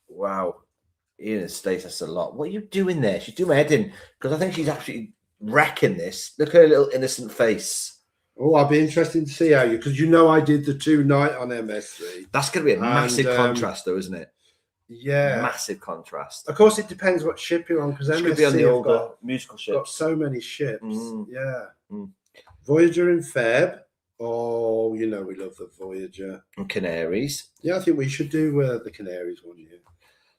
Wow. Ian Stacey, that's a lot. What are you doing there? She's doing my head in, because I think she's absolutely wrecking this. Look at her little innocent face. Oh, I'll be interested to see how you, because you know I did the 2-night on MSC. That's going to be a massive contrast, though, isn't it? Yeah, massive contrast. Of course, it depends what ship you're on, because MSC could be on the older musical ships. Got so many ships. Voyager in Feb. Oh, you know we love the Voyager and Canaries. Yeah, I think we should do the Canaries one year.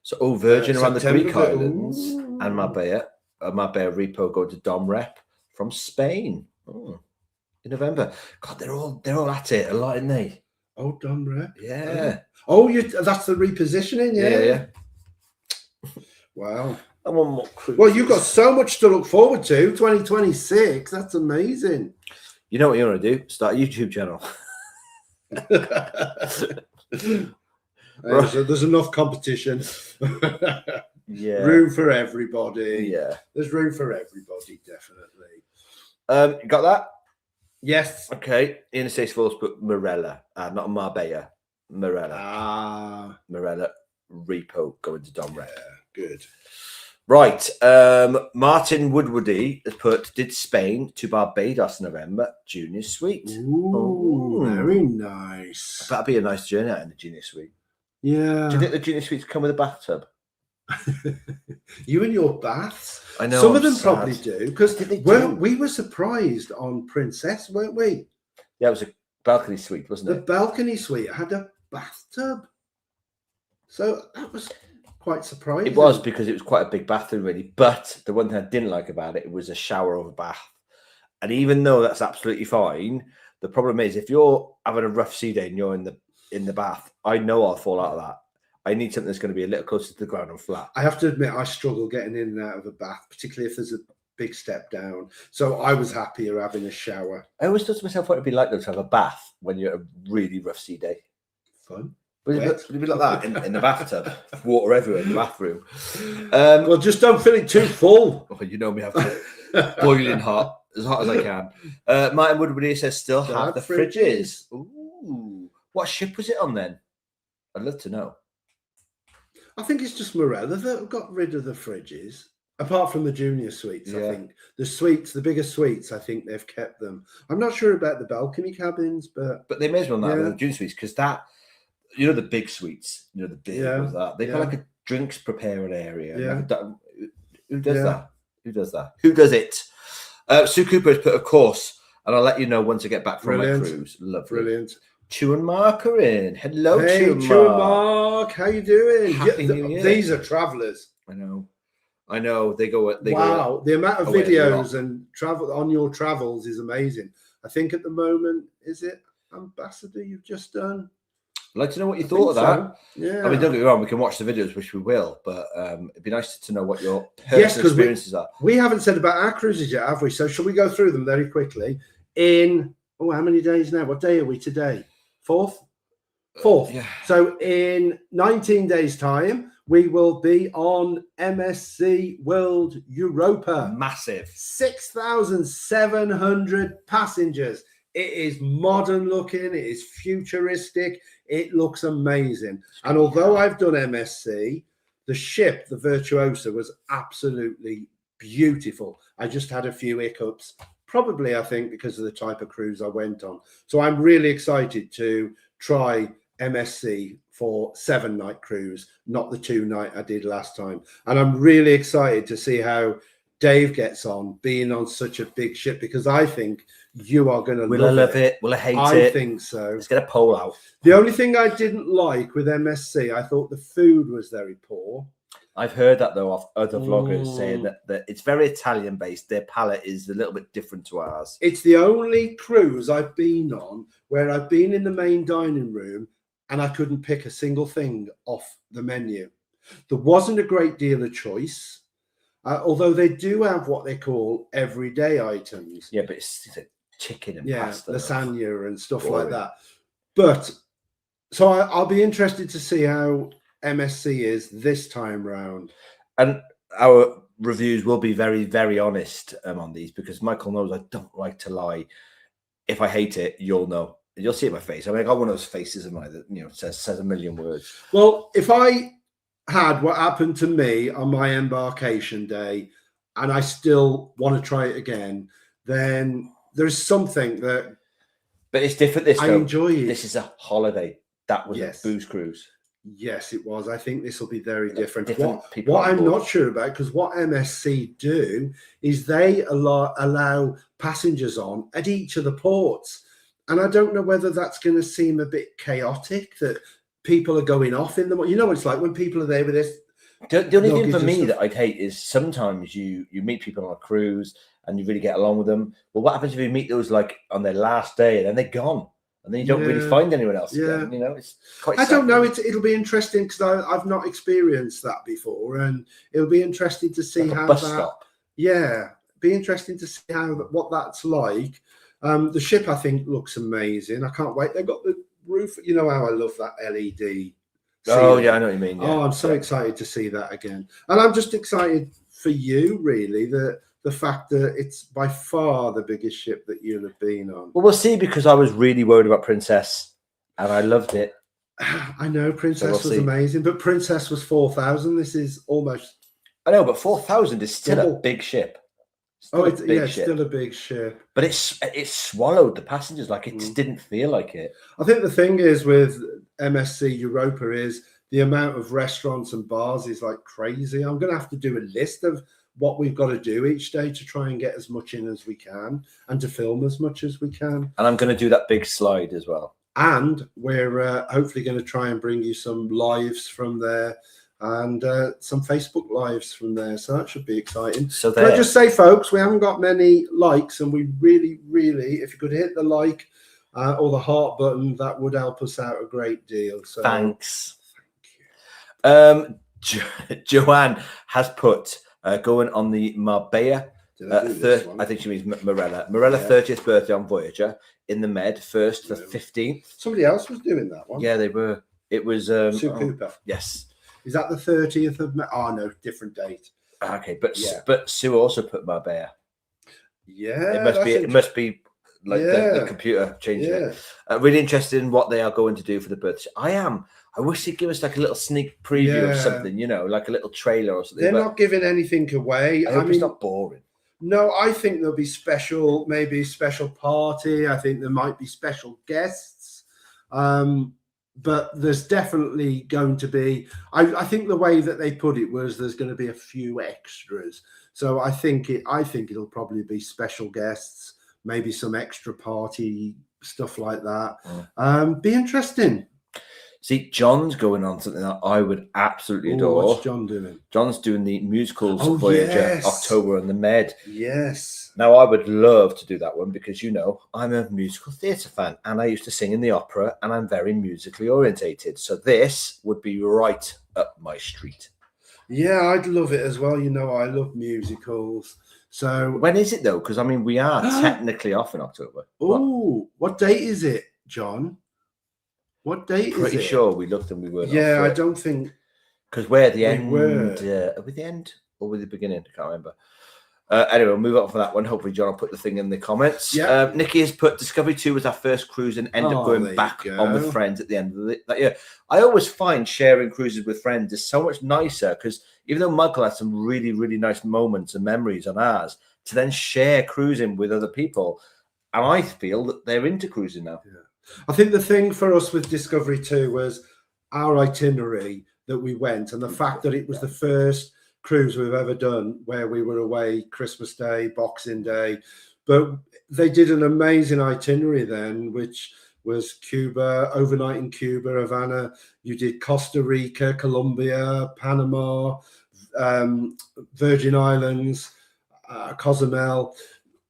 So, Virgin around the Greek Islands and Marbella. Marbella Repo go to Dom Rep from Spain. In November. God, they're all at it a lot, aren't they? Oh, Dom Rep. Yeah. Oh, that's the repositioning, yeah. Wow. And one more cruise. Well, you've got so much to look forward to. 2026. That's amazing. You know what you want to do? Start a YouTube channel. There's enough competition. Yeah. Room for everybody. Yeah. There's room for everybody, definitely. You got that? Yes. Okay. In the States Force, but Morella, not Marbella. Morella. Morella Repo going to Dom Rep. Yeah, good. Right. Martin Woodwardy has put, did Spain to Barbados November Junior Suite. Ooh, very nice. That'd be a nice journey out in the Junior Suite. Yeah. Do you think the Junior Suites come with a bathtub? You and your baths? I know. Some of them probably do, because we were surprised on Princess, weren't we? Yeah, it was a balcony suite, wasn't it? The balcony suite had a bathtub. So that was quite surprising. It was, because it was quite a big bathroom, really. But the one thing I didn't like about it was a shower over bath. And even though that's absolutely fine, the problem is if you're having a rough sea day and you're in the bath, I know I'll fall out of that. I need something that's going to be a little closer to the ground and flat. I have to admit, I struggle getting in and out of a bath, particularly if there's a big step down. So I was happier having a shower. I always thought to myself what it'd be like to have a bath when you're at a really rough sea day. Fun. Would it be like that in the bathtub? Water everywhere in the bathroom. Well, just don't fill it too full. Well, you know me, have to boiling hot as I can. Martin Woodward says still have the fridges. Ooh, what ship was it on then? I'd love to know. I think it's just Morella that got rid of the fridges, apart from the junior suites. Yeah. I think the suites, the bigger suites, I think they've kept them. I'm not sure about the balcony cabins, but they may as well not have the junior suites, because that, you know, the big suites, you know, the big ones, that they've got like a drinks preparing area. Yeah. Who does that? Who does that? Who does it? Sue Cooper has put, of course, and I'll let you know once I get back from my cruise. Lovely. Brilliant. Chew and Mark are in. Hello, Hey, Chew and Chew and Mark. Mark, how you doing? Happy New Year. These are travellers. I know. They go. Wow, the amount of away a videos lot. and travel on your travels is amazing. I think at the moment, is it Ambassador you've just done? I'd like to know what you I thought of think that. so. Yeah. I mean, don't get me wrong, we can watch the videos, which we will, but it'd be nice to know what your Yes, personal 'cause experiences are. We haven't said about our cruises yet, have we? So shall we go through them very quickly? How many days now? What day are we today? Fourth? Yeah. So in 19 days' time, we will be on MSC World Europa. Massive. 6,700 passengers. It is modern looking, it is futuristic, it looks amazing. And although I've done MSC, the ship, the Virtuosa, was absolutely beautiful. I just had a few hiccups, probably, I think, because of the type of cruise I went on. So I'm really excited to try MSC for 7-night cruise, not the 2-night I did last time. And I'm really excited to see how Dave gets on being on such a big ship, because I think you are going to love it. Will I hate it? I think so. Let's get a poll out. The only thing I didn't like with MSC, I thought the food was very poor. I've heard that though of other vloggers saying that it's very Italian based. Their palate is a little bit different to ours. It's the only cruise I've been on where I've been in the main dining room and I couldn't pick a single thing off the menu. There wasn't a great deal of choice, although they do have what they call everyday items. Yeah, but it's chicken and pasta, lasagna and stuff like that. But so I'll be interested to see how MSC is this time round. And our reviews will be very, very honest on these, because Michael knows I don't like to lie. If I hate it, you'll know. You'll see it in my face. I mean, I got one of those faces of mine that says a million words. Well, if I had what happened to me on my embarkation day and I still want to try it again, then there's something that. But it's different. I enjoy it. This is a holiday. That was a booze cruise. Yes, it was. I think this will be very different. What I'm not sure about, because what MSC do is they allow passengers on at each of the ports. And I don't know whether that's going to seem a bit chaotic, that people are going off in them. You know what it's like when people are there with this. The only thing for me that I'd hate is sometimes you meet people on a cruise and you really get along with them. Well, what happens if you meet those like on their last day and then they're gone? And then you don't really find anyone else again. You know, it's quite sad. I don't know. It'll be interesting because I've not experienced that before, and it'll be interesting to see like how bus stop. Yeah, be interesting to see what that's like. The ship, I think, looks amazing. I can't wait. They've got the roof. You know how I love that LED. Oh yeah, I know what you mean. Yeah. Oh, I'm so excited to see that again, and I'm just excited for you, really. The fact that it's by far the biggest ship that you'll have been on. Well, we'll see, because I was really worried about Princess and I loved it. I know Princess was amazing, but Princess was 4,000. This is almost. I know, but 4,000 is still a big ship. It's still a big ship. But it swallowed the passengers. Like it just didn't feel like it. I think the thing is with MSC Europa is the amount of restaurants and bars is like crazy. I'm going to have to do a list of what we've got to do each day to try and get as much in as we can and to film as much as we can. And I'm going to do that big slide as well. And we're hopefully going to try and bring you some lives from there and some Facebook lives from there. So that should be exciting. So can I just say, folks, we haven't got many likes, and we really, really, if you could hit the like or the heart button, that would help us out a great deal. So thanks. Thank you. Joanne has put going on the Marbella. I think she means Marella. Marella 30th birthday on Voyager in the Med, 1st to 15th. Somebody else was doing that one. Yeah, they were. It was Sue Cooper. Yes. Is that the 30th of May? Oh no, different date. Okay, but Sue also put Marbella. Yeah, it must be like the computer changing it. Really interested in what they are going to do for the birthday. I wish they'd give us like a little sneak preview of something, like a little trailer or something. They're not giving anything away. I mean, it's not boring. No, I think there'll be maybe a special party. I think there might be special guests. But there's definitely going to be, I think the way that they put it was there's going to be a few extras. So I think it'll probably be special guests, maybe some extra party stuff like that. Be interesting. See, John's going on something that I would absolutely adore. What's John doing? John's doing the musicals Voyager, October and the Med. Yes. Now, I would love to do that one because, I'm a musical theatre fan and I used to sing in the opera and I'm very musically orientated. So this would be right up my street. Yeah, I'd love it as well. I love musicals. So when is it, though? Because, we are technically off in October. Oh, what date is it, John? What date is it? Pretty sure we looked and we weren't. Yeah, I don't think. Because we're at the end. Are we the end or were the beginning? I can't remember. Anyway, we'll move on from that one. Hopefully, John will put the thing in the comments. Yeah. Nikki has put Discovery 2 was our first cruise and ended up going back on with friends at the end of that year. I always find sharing cruises with friends is so much nicer because even though Michael had some really, really nice moments and memories on ours, to then share cruising with other people, and I feel that they're into cruising now. Yeah. I think the thing for us with Discovery 2 was our itinerary that we went and the fact that it was the first cruise we've ever done where we were away Christmas Day, Boxing Day. But they did an amazing itinerary then, which was Cuba, overnight in Cuba, Havana. You did Costa Rica, Colombia, Panama, Virgin Islands, Cozumel.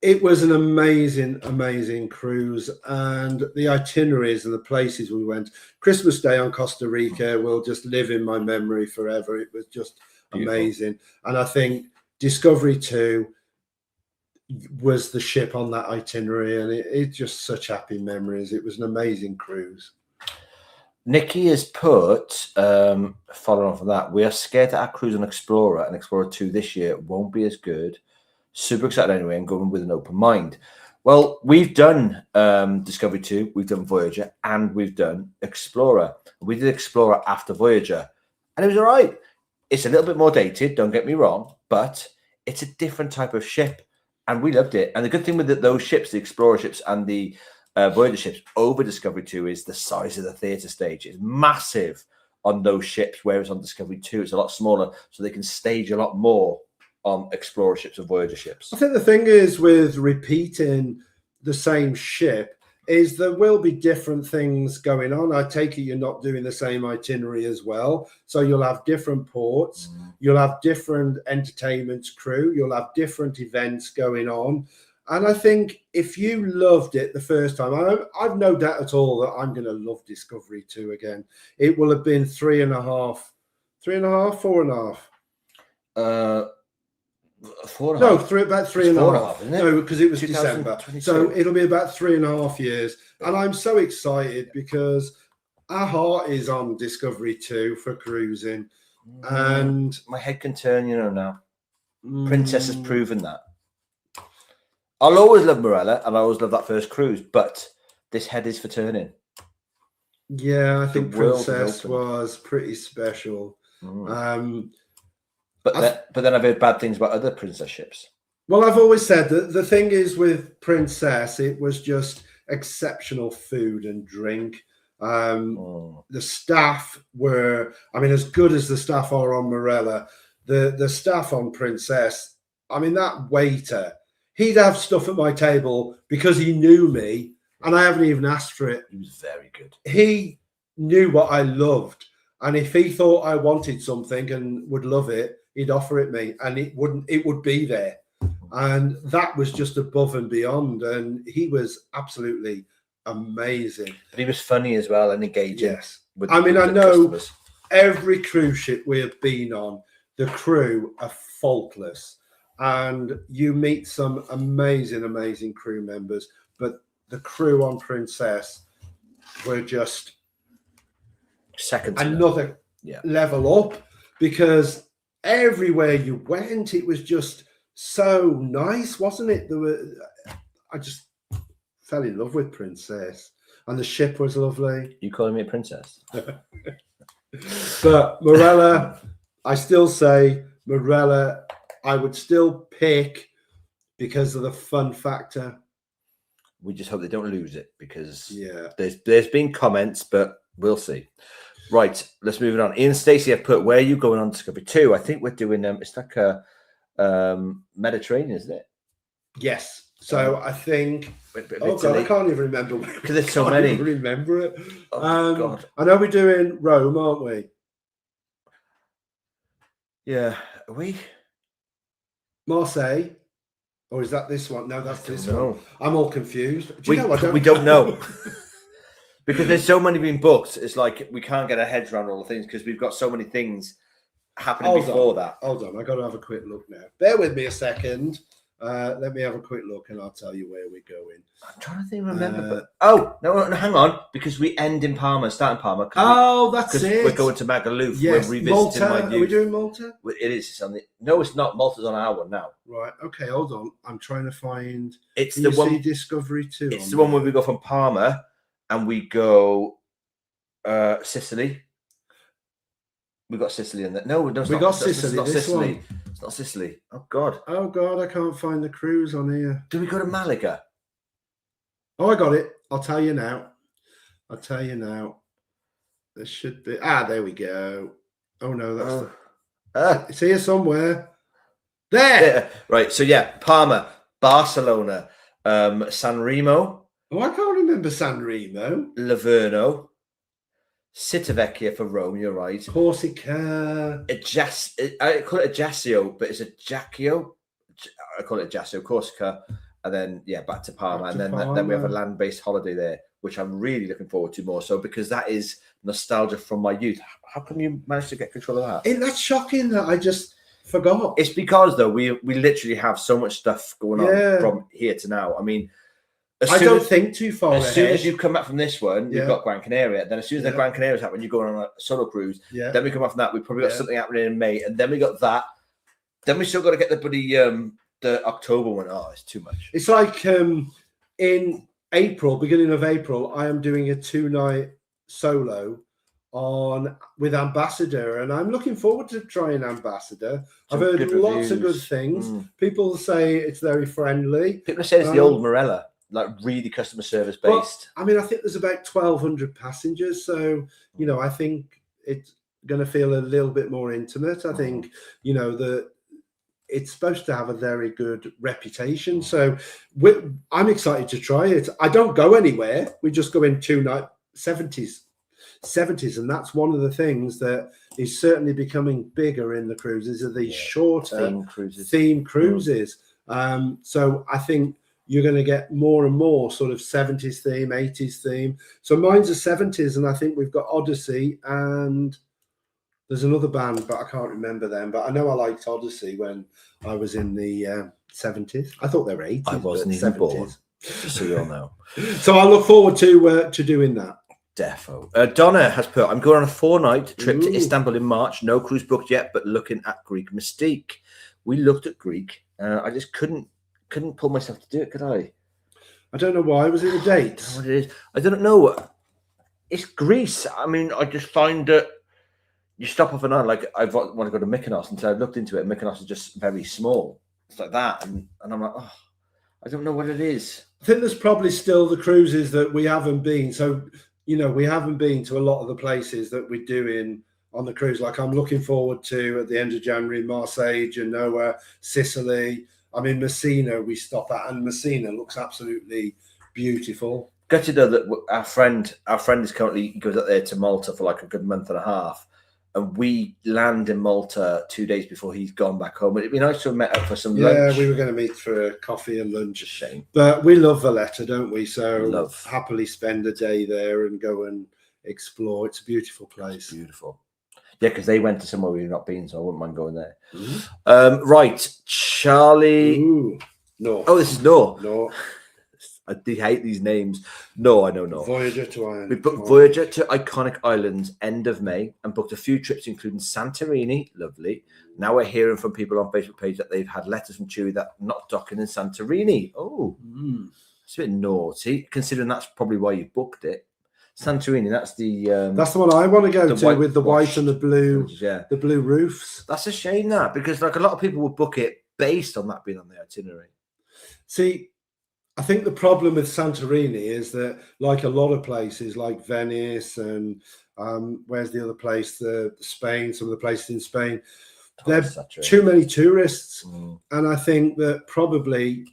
It was an amazing, amazing cruise, and the itineraries and the places we went. Christmas Day on Costa Rica will just live in my memory forever. It was just amazing. And I think Discovery 2 was the ship on that itinerary, and it's just such happy memories. It was an amazing cruise. Nikki has put, following on from that, we are scared that our cruise on Explorer and Explorer 2 this year won't be as good. Super excited anyway and going with an open mind. Well, we've done Discovery 2, we've done Voyager, and we've done Explorer. We did Explorer after Voyager, and it was all right. It's a little bit more dated, don't get me wrong, but it's a different type of ship, and we loved it. And the good thing with those ships, the Explorer ships and the Voyager ships over Discovery 2 is the size of the theatre stage. It's massive on those ships, whereas on Discovery 2, it's a lot smaller, so they can stage a lot more on Explorer ships and Voyager ships. I think the thing is with repeating the same ship is there will be different things going on. I take it you're not doing the same itinerary as well. So you'll have different ports, you'll have different entertainment crew, you'll have different events going on. And I think if you loved it the first time, I've no doubt at all that I'm going to love Discovery 2 again. It will have been 3.5, 4.5. 4.5. No, about 3.5. Isn't it? No, because it was December. So it'll be about 3.5 years. And I'm so excited because our heart is on Discovery 2 for cruising. And my head can turn, now. Princess has proven that. I'll always love Morella and I always love that first cruise, but this head is for turning. Yeah, I think Princess was pretty special. But then I've heard bad things about other princess ships. Well, I've always said that the thing is with Princess, it was just exceptional food and drink. The staff were, as good as the staff are on Morella, the staff on Princess, that waiter, he'd have stuff at my table because he knew me and I haven't even asked for it. He was very good. He knew what I loved. And if he thought I wanted something and would love it, he'd offer it me and it would be there. And that was just above and beyond. And he was absolutely amazing. But he was funny as well and engaging. Yes. I know customers. Every cruise ship we have been on, the crew are faultless. And you meet some amazing, amazing crew members. But the crew on Princess were just second another level up, because everywhere you went, it was just so nice, wasn't it? I just fell in love with Princess, and the ship was lovely. You calling me a princess? But Morella, I still say Morella, I would still pick because of the fun factor. We just hope they don't lose it, because there's been comments, but we'll see. Right, let's move it on. Ian Stacey have put, where are you going on Discovery 2? I think we're doing it's like a Mediterranean, isn't it? Yes. So I think. Oh God, I can't even remember. Because there's so many. Even remember it. Oh God. I know we're doing Rome, aren't we? Yeah. Are we? Marseille. Or is that this one? No, that's this one. I'm all confused. We don't know. Because there's so many being booked. It's like we can't get our heads around all the things because we've got so many things happening before that. Hold on. I got to have a quick look now. Bear with me a second. Let me have a quick look and I'll tell you where we're going. I'm trying to remember. No, hang on. Because we end in Parma, start in Parma. That's it. We're going to Magaluf. Yes, we're revisiting my youth. Are we doing Malta? It is. It's on the... No, it's not. Malta's on our one now. Right. Okay, hold on. I'm trying to find... It's the one... Discovery 2. It's the one where we go from Parma and we go Sicily. We got Sicily in there. No, we got Sicily. It's not Sicily. It's not Sicily. Oh God. I can't find the cruise on here. Do we go to Malaga? Oh, I got it. I'll tell you now. There should be. There we go. Oh no, that's it's here somewhere. There. Yeah. Right. So yeah, Parma, Barcelona, San Remo. Oh, I can't remember San Remo. Livorno. Civitavecchia for Rome, you're right. Corsica. I call it Ajaccio, but it's Ajaccio. I call it Ajaccio, Corsica, and then back to Parma, and then we have a land-based holiday there, which I'm really looking forward to more so because that is nostalgia from my youth. How come you managed to get control of that? That's shocking that I just forgot. It's because though we literally have so much stuff going on from here to now. I mean. I don't think too far ahead. As soon as you come back from this one, you've got Gran Canaria. Then as soon as the Gran Canaria's happen, you go on a solo cruise. Yeah. Then we come off from that. We've probably got something happening in May. And then we got that. Then we still got to get the bloody the October one. Oh, it's too much. It's like in April, beginning of April, I am doing a 2-night solo with Ambassador, and I'm looking forward to trying Ambassador. I've heard lots of good things. People say it's very friendly. People say it's the old Morella. Like really customer service based. I mean, I think there's about 1,200 passengers, so I think it's going to feel a little bit more intimate. I think it's supposed to have a very good reputation, so I'm excited to try it. I don't go anywhere. We just go in 2-night 70s, and that's one of the things that is certainly becoming bigger in the cruises are these shorter theme cruises. So I think you're going to get more and more sort of 70s theme, 80s theme. So mine's a 70s, and I think we've got Odyssey, and there's another band, but I can't remember them. But I know I liked Odyssey when I was in the 70s. I thought they were 80s. I wasn't even born, just so you all know. So I look forward to doing that. Defo. Donna has put, I'm going on a 4-night trip to Istanbul in March. No cruise booked yet, but looking at Greek Mystique. We looked at Greek. I just couldn't pull myself to do it, could I? I don't know why. Was it a date? What it is? I don't know. It's Greece. I mean, I just find that you stop off and on. Like, I want to go to Mykonos, and so I've looked into it. Mykonos is just very small. It's like that, and I'm like, I don't know what it is. I think there's probably still the cruises that we haven't been. So, we haven't been to a lot of the places that we're doing on the cruise. Like, I'm looking forward to at the end of January, Marseille, Genoa, Sicily. I mean, Messina we stop at, and Messina looks absolutely beautiful. Got to know that our friend is currently goes up there to Malta for like a good month and a half, and we land in Malta 2 days before he's gone back home. It'd be nice to have met up for some lunch. Yeah, we were going to meet for a coffee and lunch. A shame, but we love Valletta, don't we? So happily spend a day there and go and explore. It's a beautiful place. It's beautiful. Yeah, because they went to somewhere we've not been, so I wouldn't mind going there. Right, Charlie. No. Oh, this is No. No. I do hate these names. No, I know no. Voyager to Ireland. We booked Voyager to Iconic Islands end of May and booked a few trips, including Santorini. Lovely. Now we're hearing from people on Facebook page that they've had letters from Chewy that not docking in Santorini. Oh, it's a bit naughty, considering that's probably why you booked it. Santorini, that's the one I want to go to with the white and the blue, the blue roofs. That's a shame because like a lot of people would book it based on that being on the itinerary. See, I think the problem with Santorini is that, like a lot of places, like Venice and where's the other place? Spain. Some of the places in Spain, there's too many tourists, and I think that probably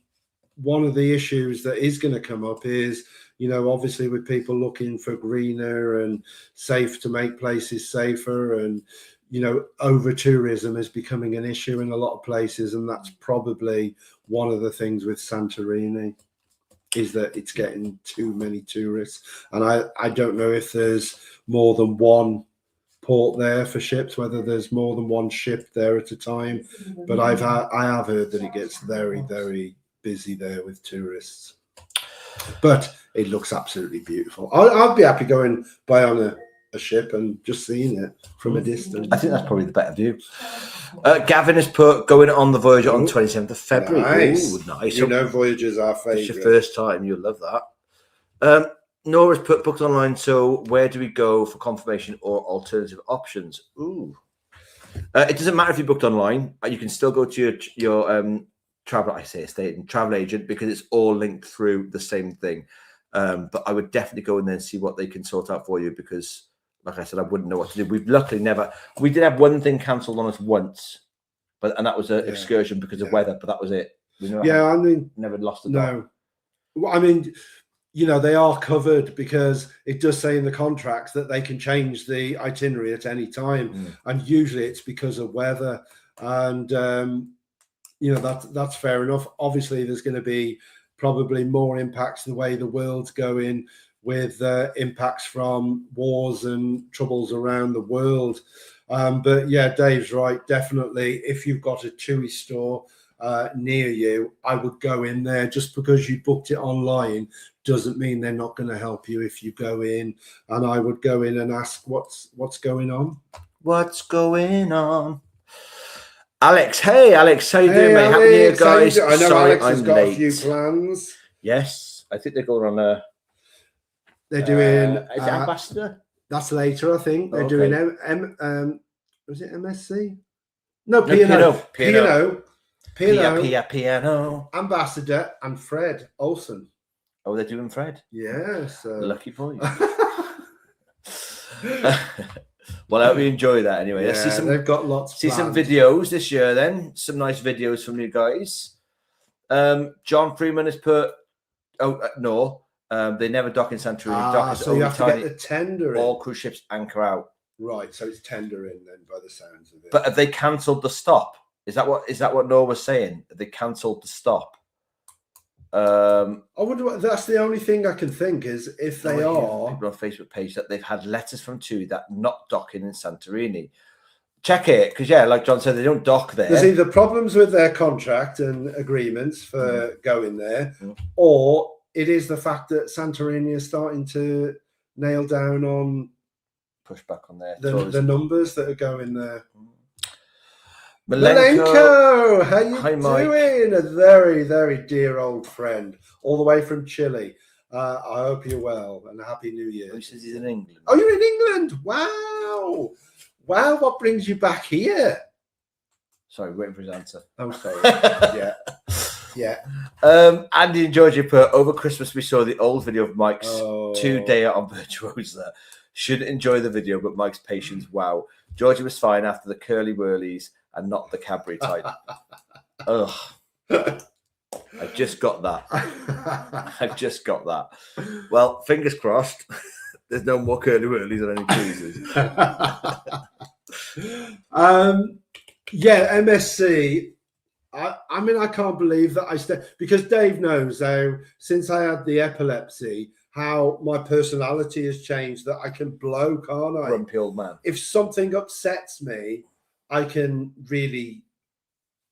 one of the issues that is going to come up is, obviously with people looking for greener and safe to make places safer, and over tourism is becoming an issue in a lot of places, and that's probably one of the things with Santorini, is that it's getting too many tourists. And I don't know if there's more than one port there for ships, whether there's more than one ship there at a time, but I have heard that it gets very, very busy there with tourists. But it looks absolutely beautiful. I'd be happy going by on a ship and just seeing it from a distance. I think that's probably the better view. Gavin has put going on the Voyager on 27th of February. Nice. Ooh, nice. Voyager's our favourite. It's your first time, you'll love that. Nora's put booked online. So where do we go for confirmation or alternative options? Ooh, it doesn't matter if you booked online. You can still go to your travel. I say estate and travel agent, because it's all linked through the same thing. But I would definitely go in there and see what they can sort out for you, because, like I said, I wouldn't know what to do. We've luckily never. We did have one thing cancelled on us once, and that was an excursion because of weather. But that was it. We never lost a dog. No, well, I mean, they are covered, because it does say in the contracts that they can change the itinerary at any time, and usually it's because of weather. And that's fair enough. Obviously, there's going to be probably more impacts the way the world's going, with impacts from wars and troubles around the world. But yeah, Dave's right. Definitely, if you've got a TUI store near you, I would go in there. Just because you booked it online doesn't mean they're not going to help you if you go in. And I would go in and ask what's going on. What's going on? Alex, hey Alex, how you doing, mate? Happy New Year, guys. I know Sorry, Alex has got a few plans. Yes, I think they're going on they're doing is it Ambassador? That's later, I think. They're doing was it MSC? No, P&O. P&O. Ambassador and Fred Olsen. Oh, they're doing Fred? Yeah. So. Lucky boy. Well, I hope you enjoy that anyway. Yeah, they've got lots. See some videos this year then. Some nice videos from you guys. John Freeman has put, they never dock in Santorini. So you have to get the tender in. All cruise ships anchor out. Right, so it's tender in then, by the sounds of it. But have they cancelled the stop? Is that what Noah was saying? Have they cancelled the stop? I wonder. That's the only thing I can think is if they are. People on Facebook page that they've had letters from TUI that not docking in Santorini. Check it, because like John said, they don't dock there. There's either problems with their contract and agreements for going there, or it is the fact that Santorini is starting to nail down on push back on the numbers that are going there. Malenko, how you doing? A very, very dear old friend, all the way from Chile. I hope you're well, and a happy New Year. He says he's in England. Oh, you're in England? Wow. What brings you back here? Sorry, waiting for his answer. I'm sorry. Yeah. Andy and Georgie put, over Christmas we saw the old video of Mike's 2-day on Virtuosa. Should enjoy the video, but Mike's patience, wow. Georgie was fine after the curly whirlies and not the Cadbury type. Ugh. I just got that. Well, fingers crossed. There's no more curly whirlies on any cruises. MSC. I mean, I can't believe that I stayed, because Dave knows how, since I had the epilepsy, how my personality has changed, that I can blow, can't I? Grumpy old man. If something upsets me, I can really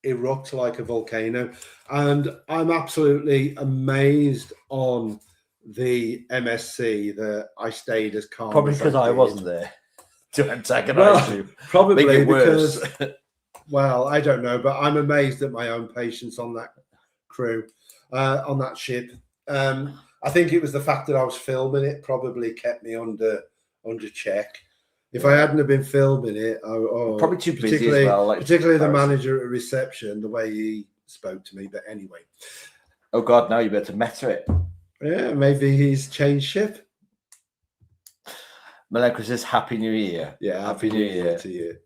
erupt like a volcano. And I'm absolutely amazed on the MSC that I stayed as calm. Probably because I wasn't there to antagonize you. Probably because, well, I don't know, but I'm amazed at my own patience on that crew, on that ship. I think it was the fact that I was filming it probably kept me under check. If I hadn't have been filming it, probably too busy as well. Particularly the manager at reception, the way he spoke to me. But anyway. Oh God, now you better meta it. Yeah, maybe he's changed ship. Malenko says, Happy New Year. Yeah, Happy New Year to you.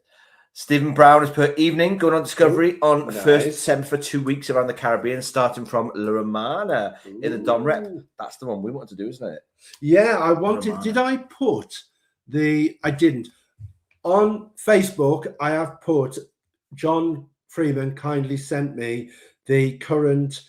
Stephen Brown has put evening going on Discovery on nice. 1st December for 2 weeks around the Caribbean, starting from La Romana in the Dom Rep. That's the one we want to do, isn't it? Yeah, I wanted. Did I put I didn't. On Facebook, I have put, John Freeman kindly sent me the current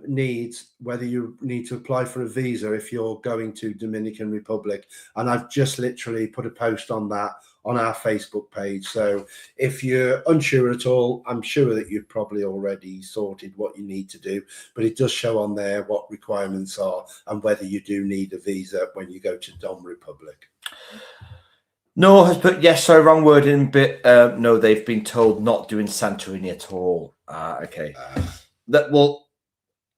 needs, whether you need to apply for a visa if you're going to Dominican Republic. And I've just literally put a post on that on our Facebook page. So if you're unsure at all, I'm sure that you've probably already sorted what you need to do, but it does show on there what requirements are and whether you do need a visa when you go to Dom Republic. Noah has put, yes, sorry, wrong word in bit. No, they've been told not doing Santorini at all. Okay. Well,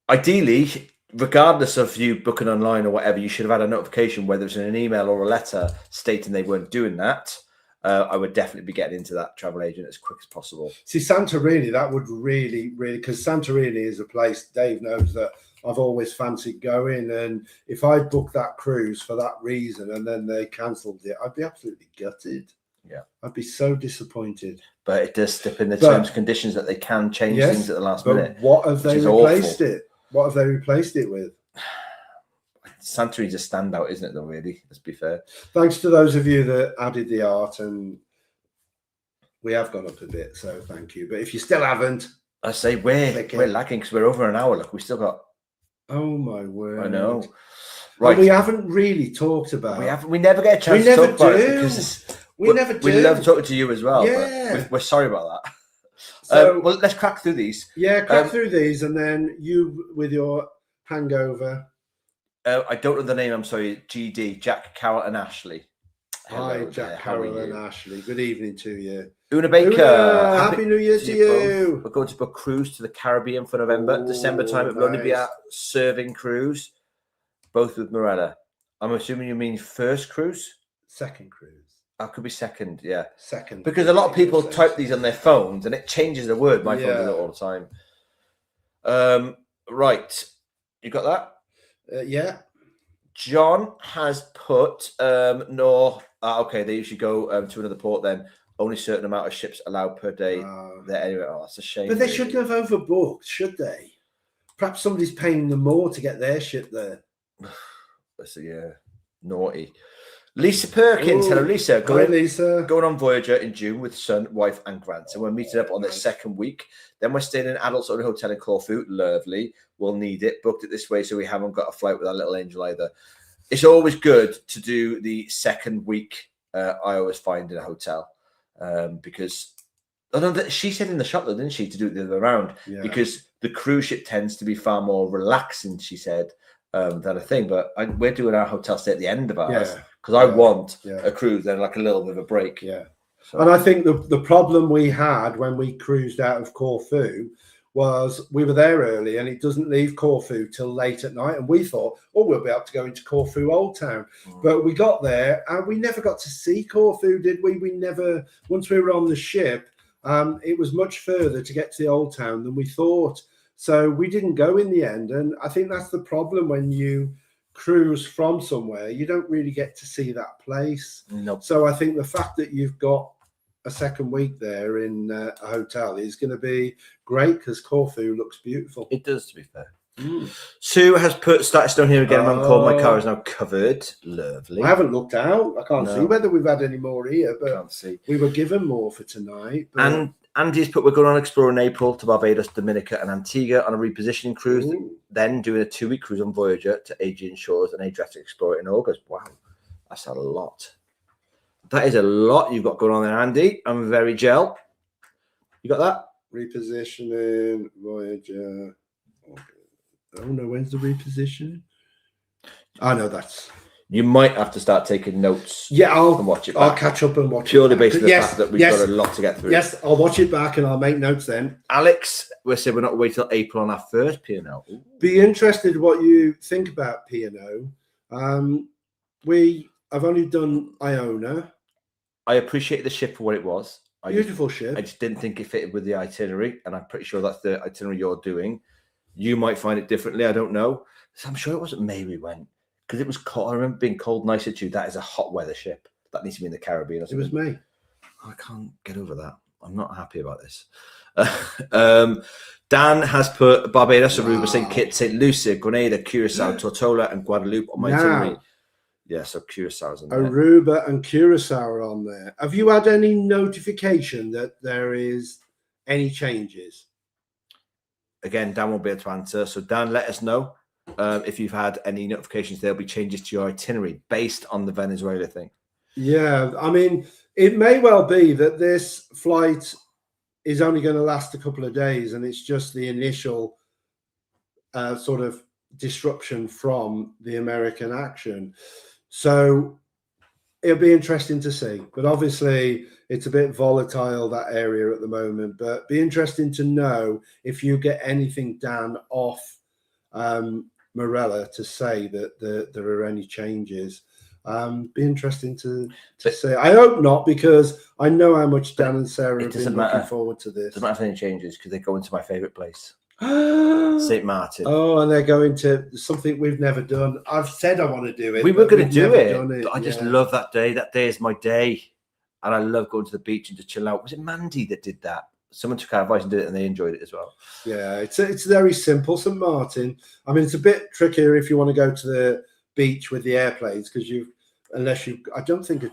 ideally, regardless of you booking online or whatever, you should have had a notification, whether it's in an email or a letter, stating they weren't doing that. I would definitely be getting into that travel agent as quick as possible. See, Santorini, that would really, because Santorini is a place, Dave knows that I've always fancied going. And if I booked that cruise for that reason and then they cancelled it, I'd be absolutely gutted. Yeah. I'd be so disappointed. But it does step in the terms and conditions that they can change things at the last minute. What have they replaced it? What have they replaced it with? Santorini's a standout, isn't it, though, really? Let's be fair. Thanks to those of you that added the art, and we have gone up a bit, so thank you. But if you still haven't, I say we're lagging because we're over an hour. Look, we still got. Oh my word! I know. Right, and we haven't really talked about. We never get a chance to talk about it because we never do. We love talking to you as well. Yeah, but we're sorry about that. So, well, let's crack through these. Yeah, crack through these, and then you with your hangover. I don't know the name. I'm sorry. GD, Jack, Carol, and Ashley. Hello, hi, Jack, Carol, and Ashley. Good evening to you. Una Baker. Happy New Year to you. We're going to book a cruise to the Caribbean for November. December time, it will only be our serving cruise, both with Morella. I'm assuming you mean first cruise? Second cruise. That could be second, yeah. Second. Because a lot of people type these on their phones and it changes the word. My phone does it all the time. Right. You got that? Yeah. John has put okay, they usually go to another port then. Only certain amount of ships allowed per day there anyway. Oh, that's a shame. But they shouldn't have overbooked, should they? Perhaps somebody's paying them more to get their ship there. So, yeah, naughty. Lisa Perkins. Hello, Lisa. Going on Voyager in June with son, wife, and grandson. We're meeting up on the second week. Then we're staying in an adults-only hotel in Corfu. Lovely. We'll need it. Booked it this way, so we haven't got a flight with our little angel either. It's always good to do the second week. I always find in a hotel because she said in the shop though, didn't she, to do it the other way around? Yeah. Because the cruise ship tends to be far more relaxing. She said. Than a thing, but we're doing our hotel stay at the end of ours because I want a cruise and like a little bit of a break. Yeah, so. And I think the problem we had when we cruised out of Corfu was we were there early and it doesn't leave Corfu till late at night, and we thought, we'll be able to go into Corfu Old Town, but we got there and we never got to see Corfu, did we? We never. Once we were on the ship, it was much further to get to the Old Town than we thought. So we didn't go in the end. And I think that's the problem when you cruise from somewhere, you don't really get to see that place. Nope. So I think the fact that you've got a second week there in a hotel is going to be great because Corfu looks beautiful. It does, to be fair. Sue has started down here again. I'm called. My car is now covered. Lovely. I haven't looked out. I can't see whether we've had any more here, but can't see. We were given more for tonight. But... And Andy's put, we're going on exploring April to Barbados, Dominica, and Antigua on a repositioning cruise. Then doing a 2-week cruise on Voyager to Aegean Shores and Adriatic Explorer in August. Wow, that's a lot. That is a lot you've got going on there, Andy. I'm very gel. You got that? Repositioning Voyager. Oh no, when's the repositioning? I know that's. You might have to start taking notes. Yeah, and watch it back. I'll catch up and watch purely it based on the fact that we've got a lot to get through. Yes, I'll watch it back and I'll make notes then. Alex, we're saying we're not waiting till April on our first P&O. Be interested what you think about P&O. I've only done Iona. I appreciate the ship for what it was. Beautiful ship. I just didn't think it fitted with the itinerary, and I'm pretty sure that's the itinerary you're doing. You might find it differently. I don't know. So I'm sure it wasn't May we went. Because it was cold. I remember being cold, nice at you. That is a hot weather ship. That needs to be in the Caribbean or something. It was May. I can't get over that. I'm not happy about this. Dan has put Barbados, Aruba, St. Kitts, St. Lucia, Grenada, Curacao, Tortola, and Guadeloupe on my itinerary. Yeah, so Curaçao's on there. Aruba and Curacao are on there. Have you had any notification that there is any changes? Again, Dan won't be able to answer. So Dan, let us know if you've had any notifications. There'll be changes to your itinerary based on the Venezuela thing. Yeah, I mean, it may well be that this flight is only going to last a couple of days, and it's just the initial sort of disruption from the American action. So it'll be interesting to see. But obviously, it's a bit volatile, that area at the moment. But be interesting to know if you get anything, Dan, off Morella to say that there are any changes. Be interesting to see. I hope not, because I know how much Dan and Sarah have been looking forward to this. Doesn't matter if any changes, because they go into my favourite place, St. Martin. Oh, and they're going to something we've never done. I've said I want to do it. We were going to do it. But I just love that day. That day is my day, and I love going to the beach and just chill out. Was it Mandy that did that? Someone took our advice and did it, and they enjoyed it as well. Yeah, it's very simple. St. Martin. I mean, it's a bit trickier if you want to go to the beach with the airplanes, because I don't think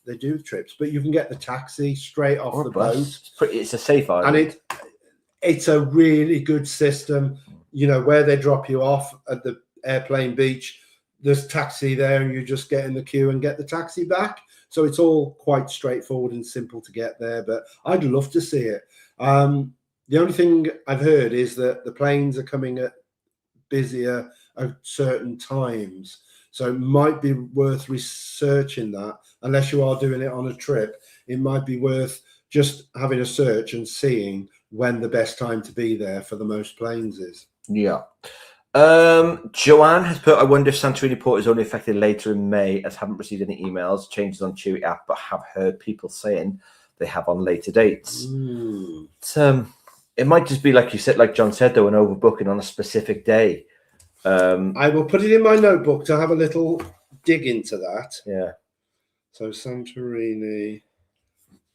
they do trips, but you can get the taxi straight off the boat. It's a safe island. And it's a really good system. You know, where they drop you off at the airplane beach, there's taxi there, and you just get in the queue and get the taxi back. So it's all quite straightforward and simple to get there, but I'd love to see it. The only thing I've heard is that the planes are coming at busier at certain times. So it might be worth researching that. Unless you are doing it on a trip, it might be worth just having a search and seeing when the best time to be there for the most planes is. Yeah. Joanne has put, I wonder if Santorini Port is only affected later in May, as haven't received any emails, changes on Chewy app, but have heard people saying they have on later dates. It might just be, like you said, like John said, though, an overbooking on a specific day. I will put it in my notebook to have a little dig into that. Yeah. So Santorini.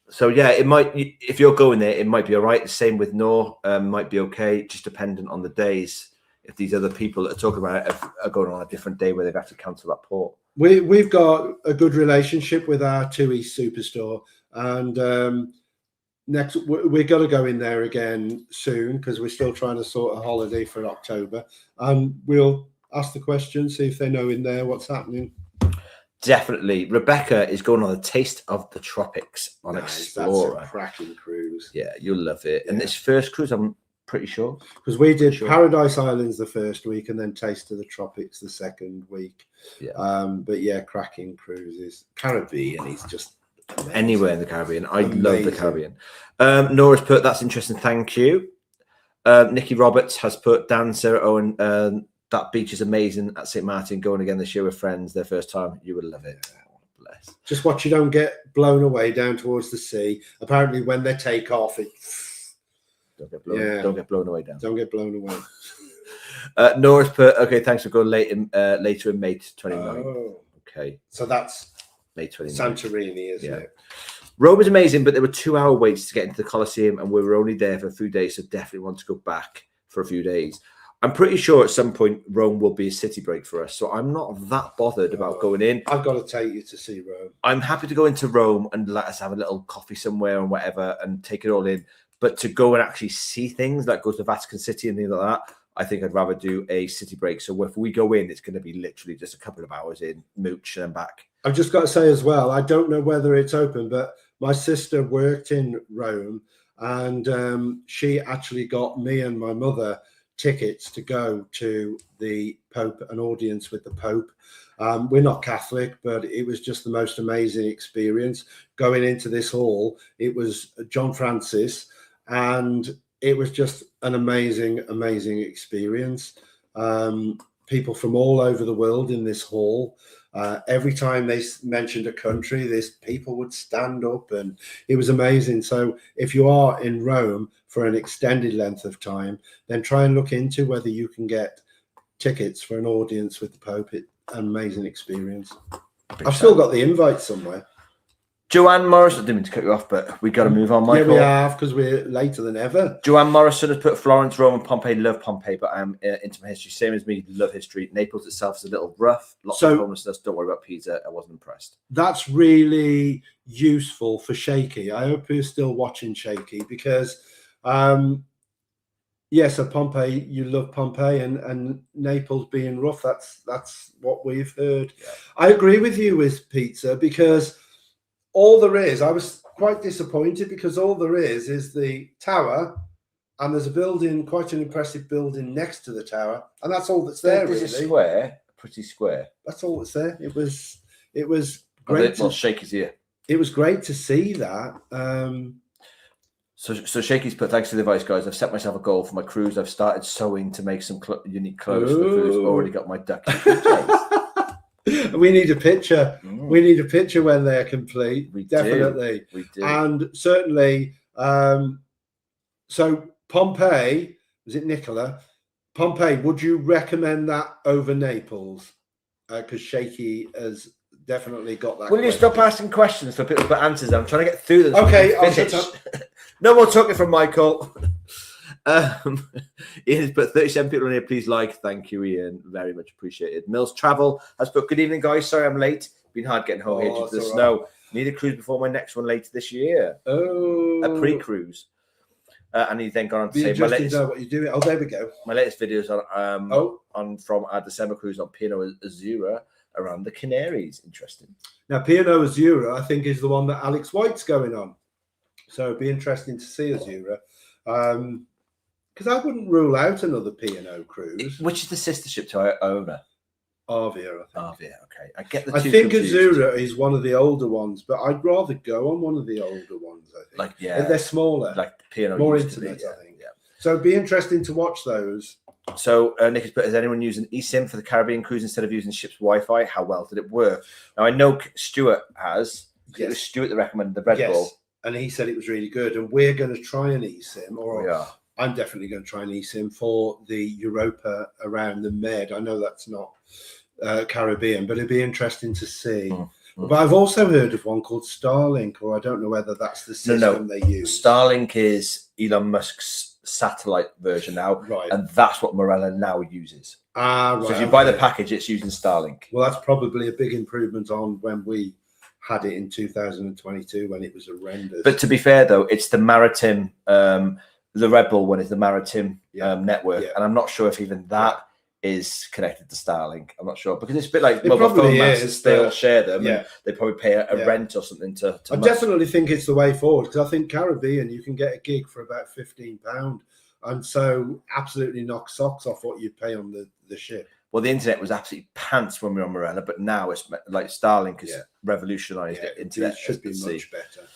So yeah, it might, if you're going there, it might be all right. Same with Noor, might be okay, just dependent on the days. If these other people that are talking about it are going on a different day where they've had to cancel that port. We've got a good relationship with our TUI Superstore, and next we're going to go in there again soon, because we're still trying to sort a holiday for October, and we'll ask the question, see if they know in there what's happening. Definitely. Rebecca is going on the Taste of the Tropics on Explorer. That's a cracking cruise. Yeah, you'll love it. And this first cruise, I'm pretty sure, because we did Paradise Islands the first week and then Taste of the Tropics the second week. Yeah. But yeah, cracking cruises. Caribbean is just amazing. Anywhere in the Caribbean. I love the Caribbean. Nora's put, that's interesting, thank you. Nikki Roberts has put, Dan, Sarah Owen, that beach is amazing at St. Martin. Going again this year with friends, their first time. You will love it. Oh, bless. Just watch you don't get blown away down towards the sea. Apparently, when they take off, don't get blown away down. Don't get blown away. Nora's put, okay, thanks for going later in May 29. Oh. Okay. So that's May 29. Santorini, isn't it? Rome was amazing, but there were 2-hour waits to get into the Colosseum, and we were only there for a few days, so definitely want to go back for a few days. I'm pretty sure at some point Rome will be a city break for us, so I'm not that bothered about going in. I've got to take you to see Rome. I'm happy to go into Rome and let us have a little coffee somewhere and whatever and take it all in. But to go and actually see things, like go to Vatican City and things like that, I think I'd rather do a city break. So if we go in, it's going to be literally just a couple of hours in, mooch, and then back. I've just got to say as well, I don't know whether it's open, but my sister worked in Rome, and she actually got me and my mother tickets to go to the Pope, an audience with the Pope. We're not Catholic, but it was just the most amazing experience. Going into this hall, it was John Francis, and it was just an amazing, amazing experience. People from all over the world in this hall. Every time they mentioned a country, people would stand up, and it was amazing. So if you are in Rome for an extended length of time, then try and look into whether you can get tickets for an audience with the Pope. It's an amazing experience. I've still got the invite somewhere. Joanne Morrison, I didn't mean to cut you off, but we got to move on, Michael. Yeah, we have, because we're later than ever. Joanne Morrison has put Florence, Rome, and Pompeii. Love Pompeii, but I'm into my history. Same as me, love history. Naples itself is a little rough. Lots of homelessness. Don't worry about Pisa. I wasn't impressed. That's really useful for Shaky. I hope you're still watching Shaky, because yes, at Pompeii, you love Pompeii, and Naples being rough. That's what we've heard. Yeah. I agree with you with Pizza, because all there is, I was quite disappointed, because all there is the tower, and there's a building, quite an impressive building next to the tower, and that's all that's there. There's really. A square, a pretty square. That's all that's there. It was great. Well, Shaky's here. It was great to see that. So Shaky's put, thanks for the advice, guys. I've set myself a goal for my cruise. I've started sewing to make some unique clothes for the cruise. Already got my duck. We need a picture. We need a picture when they're complete. We definitely. Do. We do. And certainly, so Pompeii, was it Nicola? Pompeii, would you recommend that over Naples? Because Shaky has definitely got that. Will you stop asking questions for people to put answers? I'm trying to get through them. Okay, no more talking from Michael. Ian has put 37 people in here. Please like. Thank you, Ian. Very much appreciated. Mills Travel has put, good evening, guys. Sorry I'm late. Been hard getting home here due to the snow. Right. Need a cruise before my next one later this year. Oh. A pre-cruise. And he then gone on to say, my latest, know what you're doing. Oh, there we go. My latest videos on from our December cruise on P&O Azura around the Canaries. Interesting. Now, P&O Azura, I think, is the one that Alex White's going on. So it'd be interesting to see Azura. Because I wouldn't rule out another P&O cruise. Which is the sister ship to Iona? Arvia, I think. Arvia, okay. I get the two. I think confused. Azura is one of the older ones, but I'd rather go on one of the older ones, I think. Like, yeah. They're smaller. Like P&O more intimate, I think. Yeah. So it'd be interesting to watch those. So Nick has put, is anyone using eSIM for the Caribbean cruise instead of using ship's Wi-Fi? How well did it work? Now, I know Stuart has. Yes. It was Stuart that recommended the Red Bull. And he said it was really good. And we're going to try an eSIM, or we are. I'm definitely going to try an eSIM for the Europa around the Med. I know that's not Caribbean, but it'd be interesting to see. But I've also heard of one called Starlink, or I don't know whether that's the system they use. Starlink is Elon Musk's satellite version now, right? And that's what Marella now uses. Right. So if you buy the package, it's using Starlink. Well, that's probably a big improvement on when we had it in 2022, when it was horrendous. But to be fair, though, it's the maritime. The Red Bull one is the maritime network, and I'm not sure if even that is connected to Starlink. I'm not sure, because it's a bit like mobile phone masters. They all share them, and they probably pay a rent or something to I definitely think it's the way forward, because I think Caribbean, you can get a gig for about £15, and so absolutely knock socks off what you pay on the ship. Well, the internet was absolutely pants when we were on Marella, but now it's like Starlink has revolutionised it. Internet. It should be much better.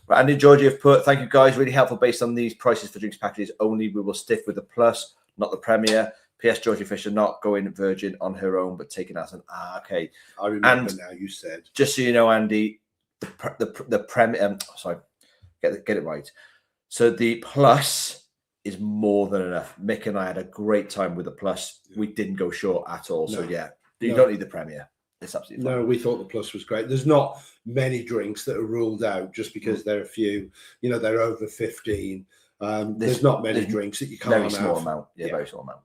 Right, Andy Georgie have put, thank you guys, really helpful based on these prices for drinks packages only. We will stick with the Plus, not the Premier. P.S. Georgie Fisher not going Virgin on her own, but taking us an okay. I remember now. You said, just so you know, Andy, the Premier. Sorry, get it right. So the Plus is more than enough. Mick and I had a great time with the Plus. We didn't go short at all. So you don't need the Premier. It's absolutely fine. No, we thought the Plus was great. There's not many drinks that are ruled out just because there are a few. You know, they're over 15. There's not many drinks that you can't have. Very small amount. Yeah, very small amount.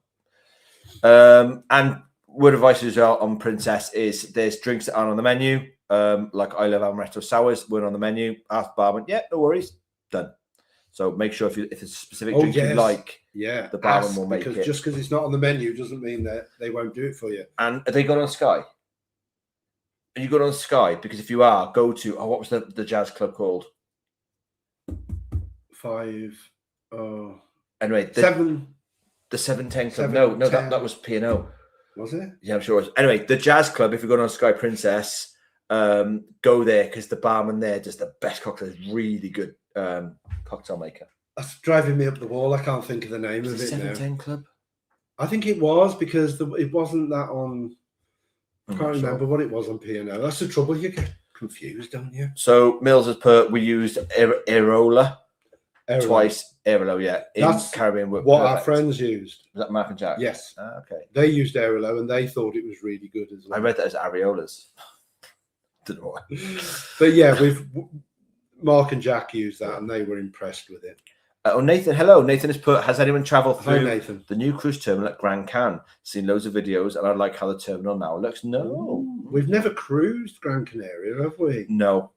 And word of advice as well on Princess is there's drinks that aren't on the menu. Like I love Amaretto Sours weren't on the menu. Ask barman, no worries, done. So make sure if it's a specific drink you like, the barman will make it. Just because it's not on the menu doesn't mean that they won't do it for you. And are they going on Sky? Are you going on Sky? Because if you are, go to what was the jazz club called? 5. Anyway, 7. The 710 Club. No, that was P&O. Was it? Yeah, I'm sure it was. Anyway, the Jazz Club, if you're going on Sky Princess, go there because the barman there does the best cocktails. Really good cocktail maker. That's driving me up the wall. I can't think of the name of it 710 now. Club? I think it was, because it wasn't that on... I can't remember what it was on P&O. That's the trouble. You get confused, don't you? So Mills has put, we used Aerola twice. Aerolo, that's Caribbean work. What our friends used. Was that Mark and Jack? Yes. Okay. They used Aerolo and they thought it was really good as well. I read that as areolas. Don't know why. But yeah, Mark and Jack used that, and they were impressed with it. Nathan, hello. Nathan has put, has anyone travelled Hi, through Nathan. the new cruise terminal at Grand Can? Seen loads of videos, and I like how the terminal now looks. No. We've never cruised Gran Canaria, have we? No.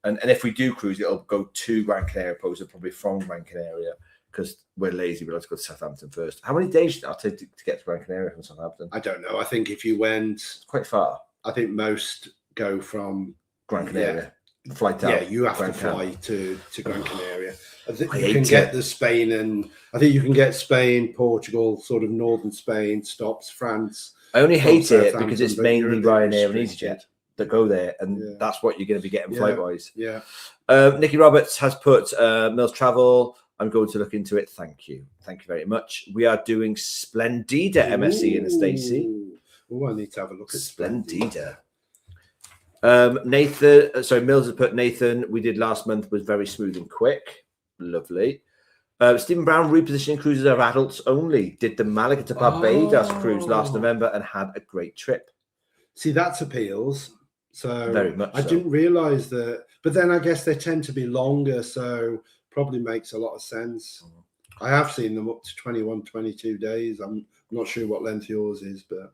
And if we do cruise, it'll go to Gran Canaria, opposed to probably from Gran Canaria, because we're lazy. We like to go to Southampton first. How many days I'll take to get to Gran Canaria from Southampton? I don't know. I think if you went, It's quite far. I think most go from Gran Canaria. Flight out. Yeah, you have Gran to Can. fly to Gran Canaria. I think I you can hate get it. the Spain, and I think you can get Spain, Portugal, sort of northern Spain, stops France. I only from hate it because Southampton, it's but mainly you're a bit Ryanair and restricted. EasyJet that go there, and Yeah. that's what you're going to be getting Yeah. flight-wise. Yeah. Nikki Roberts has put Mills Travel. I'm going to look into it. Thank you very much. We are doing Splendida MSC in Stacey. Oh, I need to have a look at Splendida. Mills has put Nathan. We did last month was very smooth and quick. Lovely. Stephen Brown repositioning cruises are adults only. Did the Malaga to Barbados cruise last November and had a great trip. See, that's appeals. So Very much I so. didn't realise that, but then I guess they tend to be longer, so probably makes a lot of sense. I have seen them up to 21, 22 days. I'm not sure what length yours is, but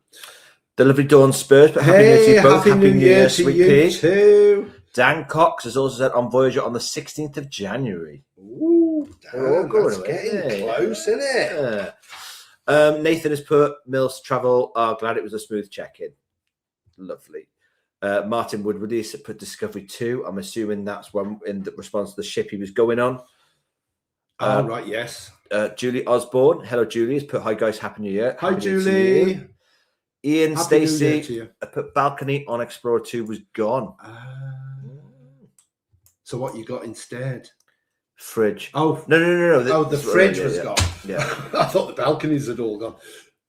The lovely Dawn Spurs, but happy New Year to you both. Happy New Year, to sweet you pea. too. Dan Cox has also said on Voyager on the 16th of January. Ooh, We're all damn, going that's away, getting yeah. close, isn't it? Nathan has put Mills Travel. Glad it was a smooth check-in. Lovely. Martin Woodward has put Discovery 2. I'm assuming that's one in the response to the ship he was going on. Right, yes. Julie Osborne. Hello, Julie. Has put, hi guys, Happy New Year. Hi, Happy New Year to you. Julie. Ian Happy New Year Stacey to you. put Balcony on Explorer 2 was gone. So what you got instead? Fridge. Oh, No. the fridge was yeah. gone. Yeah. I thought the balconies had all gone.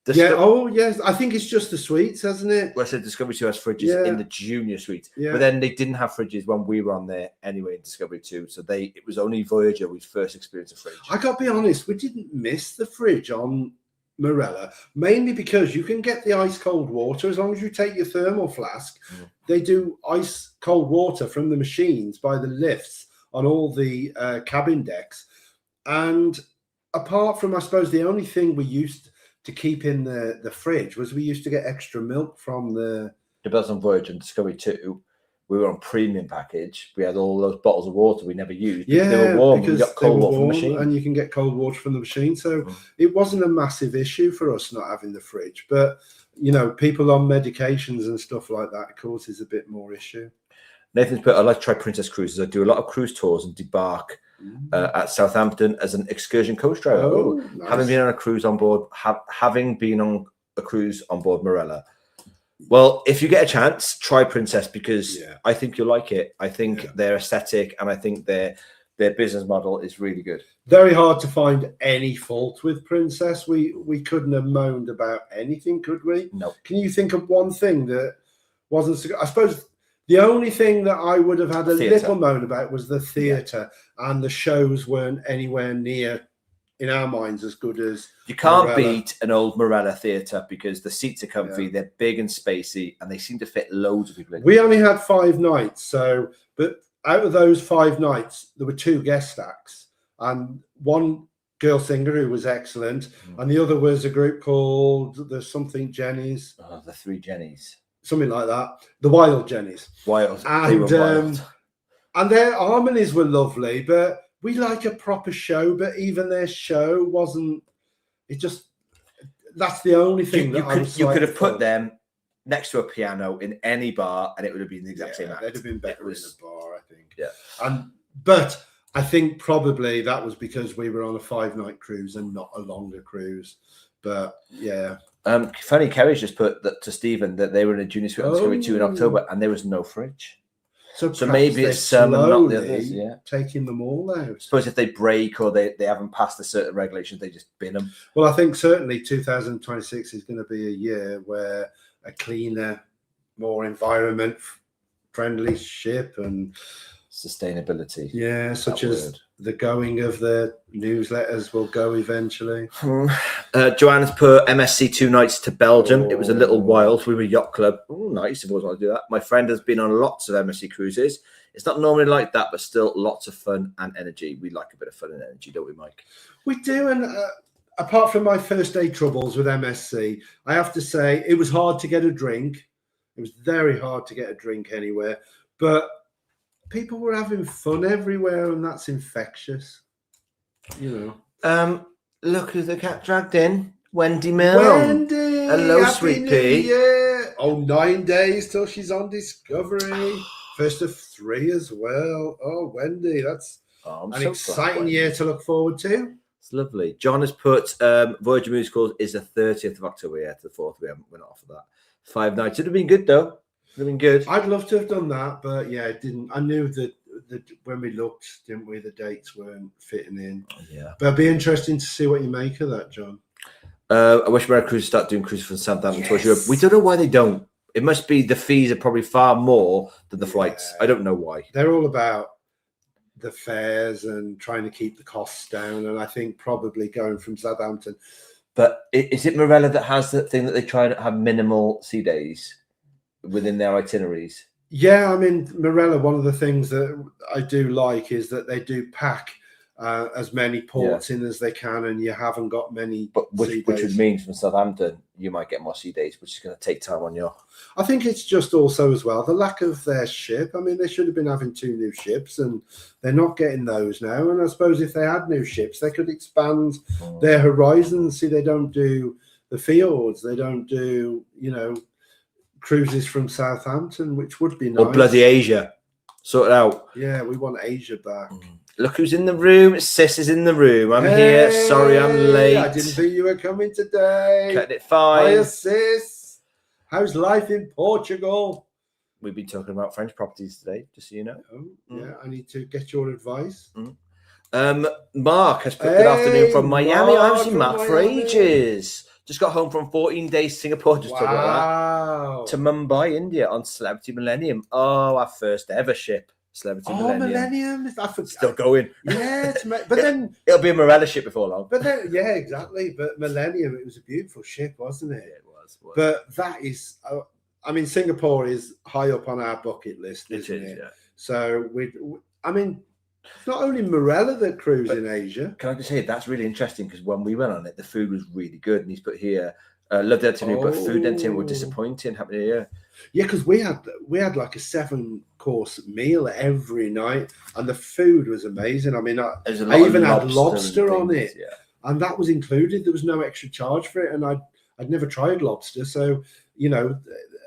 The Yeah. stuff- Oh, yes. I think it's just the suites, hasn't it? Well, I said Discovery 2 has fridges Yeah. in the junior suite, Yeah. but then they didn't have fridges when we were on there anyway in Discovery 2. So it was only Voyager we first experienced a fridge. I got to be honest, we didn't miss the fridge on Morella, mainly because you can get the ice cold water as long as you take your thermal flask. They do ice cold water from the machines by the lifts on all the cabin decks. And apart from, I suppose, the only thing we used to keep in the fridge was we used to get extra milk from the... The bells on Voyager and Discovery 2, we were on premium package. We had all those bottles of water we never used. Because they were warm. We got cold water from the machine. And you can get cold water from the machine. So it wasn't a massive issue for us not having the fridge. But, you know, people on medications and stuff like that causes a bit more issue. Nathan's put, I'd like to try Princess Cruises. I do a lot of cruise tours and debark at Southampton as an excursion coach driver. Oh, nice. Having been on a cruise on board, having been on a cruise on board Morella. Well, if you get a chance, try Princess, because I think you'll like it. I think their aesthetic and I think their business model is really good. Very hard to find any fault with Princess. We couldn't have moaned about anything, could we? No. Can you think of one thing that wasn't so good? I suppose the only thing that I would have had a little moan about was the theatre, and the shows weren't anywhere near, in our minds, as good as... You can't Morella. beat an old Morella theatre because the seats are comfy, they're big and spacey, and they seem to fit loads of people in. We only had 5 nights, but out of those 5 nights, there were 2 guest acts, and one girl singer who was excellent, and the other was a group called the something Jennies. Oh, the 3 Jennies. Something like that. The Wild Jennies. Wild. And, they were wild. And their harmonies were lovely, but we like a proper show, but even their show wasn't... It just... That's the only thing You could have put them next to a piano in any bar and it would have been the exact same act. They'd have been better in a bar, I think. Yeah. But I think probably that was because we were on a 5-night cruise and not a longer cruise. But yeah. Funny, Kerry's just put that to Stephen that they were in a junior suite on Discovery 2 in October and there was no fridge. So maybe it's some and not the others. Yeah. Taking them all out. I suppose if they break or they haven't passed a certain regulation, they just bin them. Well, I think certainly 2026 is going to be a year where a cleaner, more environment friendly ship and sustainability. such as the going of the newsletters will go eventually. Joanne's put MSC 2 nights to Belgium. It was a little Oh. wild. We were yacht club. Oh, nice. I've always wanted to do that. My friend has been on lots of MSC cruises. It's not normally like that, but still lots of fun and energy. We like a bit of fun and energy, don't we, Mike? We do, and apart from my first day troubles with MSC, I have to say it was hard to get a drink. It was very hard to get a drink anywhere, but people were having fun everywhere, and that's infectious. You know. Look who the cat dragged in. Wendy Mill. Wendy! Hello, Happy sweet New pea. Year. Oh, 9 days till she's on Discovery. First of 3 as well. Oh, Wendy, that's Oh, I'm an so exciting glad, year Wendy. to look forward to. It's lovely. John has put Voyager Musicals is the 30th of October. Yeah, to the 4th. We're not off of that. 5 nights. It'd have been good, though. It'd have been good. I'd love to have done that, but yeah, it didn't. I knew that when we looked, didn't we? The dates weren't fitting in. Yeah. But it'd be interesting to see what you make of that, John. I wish American Cruises start doing cruises from Southampton towards Yes. Europe. We don't know why they don't. It must be the fees are probably far more than the flights. Yeah. I don't know why. They're all about the fares and trying to keep the costs down. And I think probably going from Southampton. But is it Morella that has that thing that they try to have minimal sea days within their itineraries? Yeah, I mean, Morella, one of the things that I do like is that they do pack as many ports in as they can, and you haven't got many But sea which days. would mean from Southampton you might get more sea days, which is going to take time on your. I think it's just also as well the lack of their ship. I mean, they should have been having 2 new ships, and they're not getting those now. And I suppose if they had new ships, they could expand their horizons. See, they don't do the fjords, they don't do, cruises from Southampton, which would be nice. Or bloody Asia. Sort it out. Yeah, we want Asia back. Look who's in the room. Sis is in the room. I'm here. Sorry I'm late. I didn't think you were coming today. Cutting it fine. Hiya, sis. How's life in Portugal? We've been talking about French properties today, just so you know. Oh, yeah, I need to get your advice. Mark has put good afternoon from Miami. I haven't seen Mark Mark from for Miami. ages. Just got home from 14 days Singapore. Just talking about Wow. that. To Mumbai, India on Celebrity Millennium. Oh, our first ever ship. Celebrity Millennium. I forgot. Still going. Yeah, but then, It'll be a Morella ship before long. yeah, exactly. But Millennium, it was a beautiful ship, wasn't it? It was. But that is, I mean, Singapore is high up on our bucket list, It isn't is, it? yeah. So I mean, it's not only Morella that cruise in Asia. Can I just say that's really interesting because when we went on it, the food was really good, and he's put here. Loved the itinerary, but food and entertainment were disappointing. Happy New Year. Yeah, because we had like a 7-course meal every night, and the food was amazing. I mean, I even had lobster on it, and that was included. There was no extra charge for it, and I'd never tried lobster, so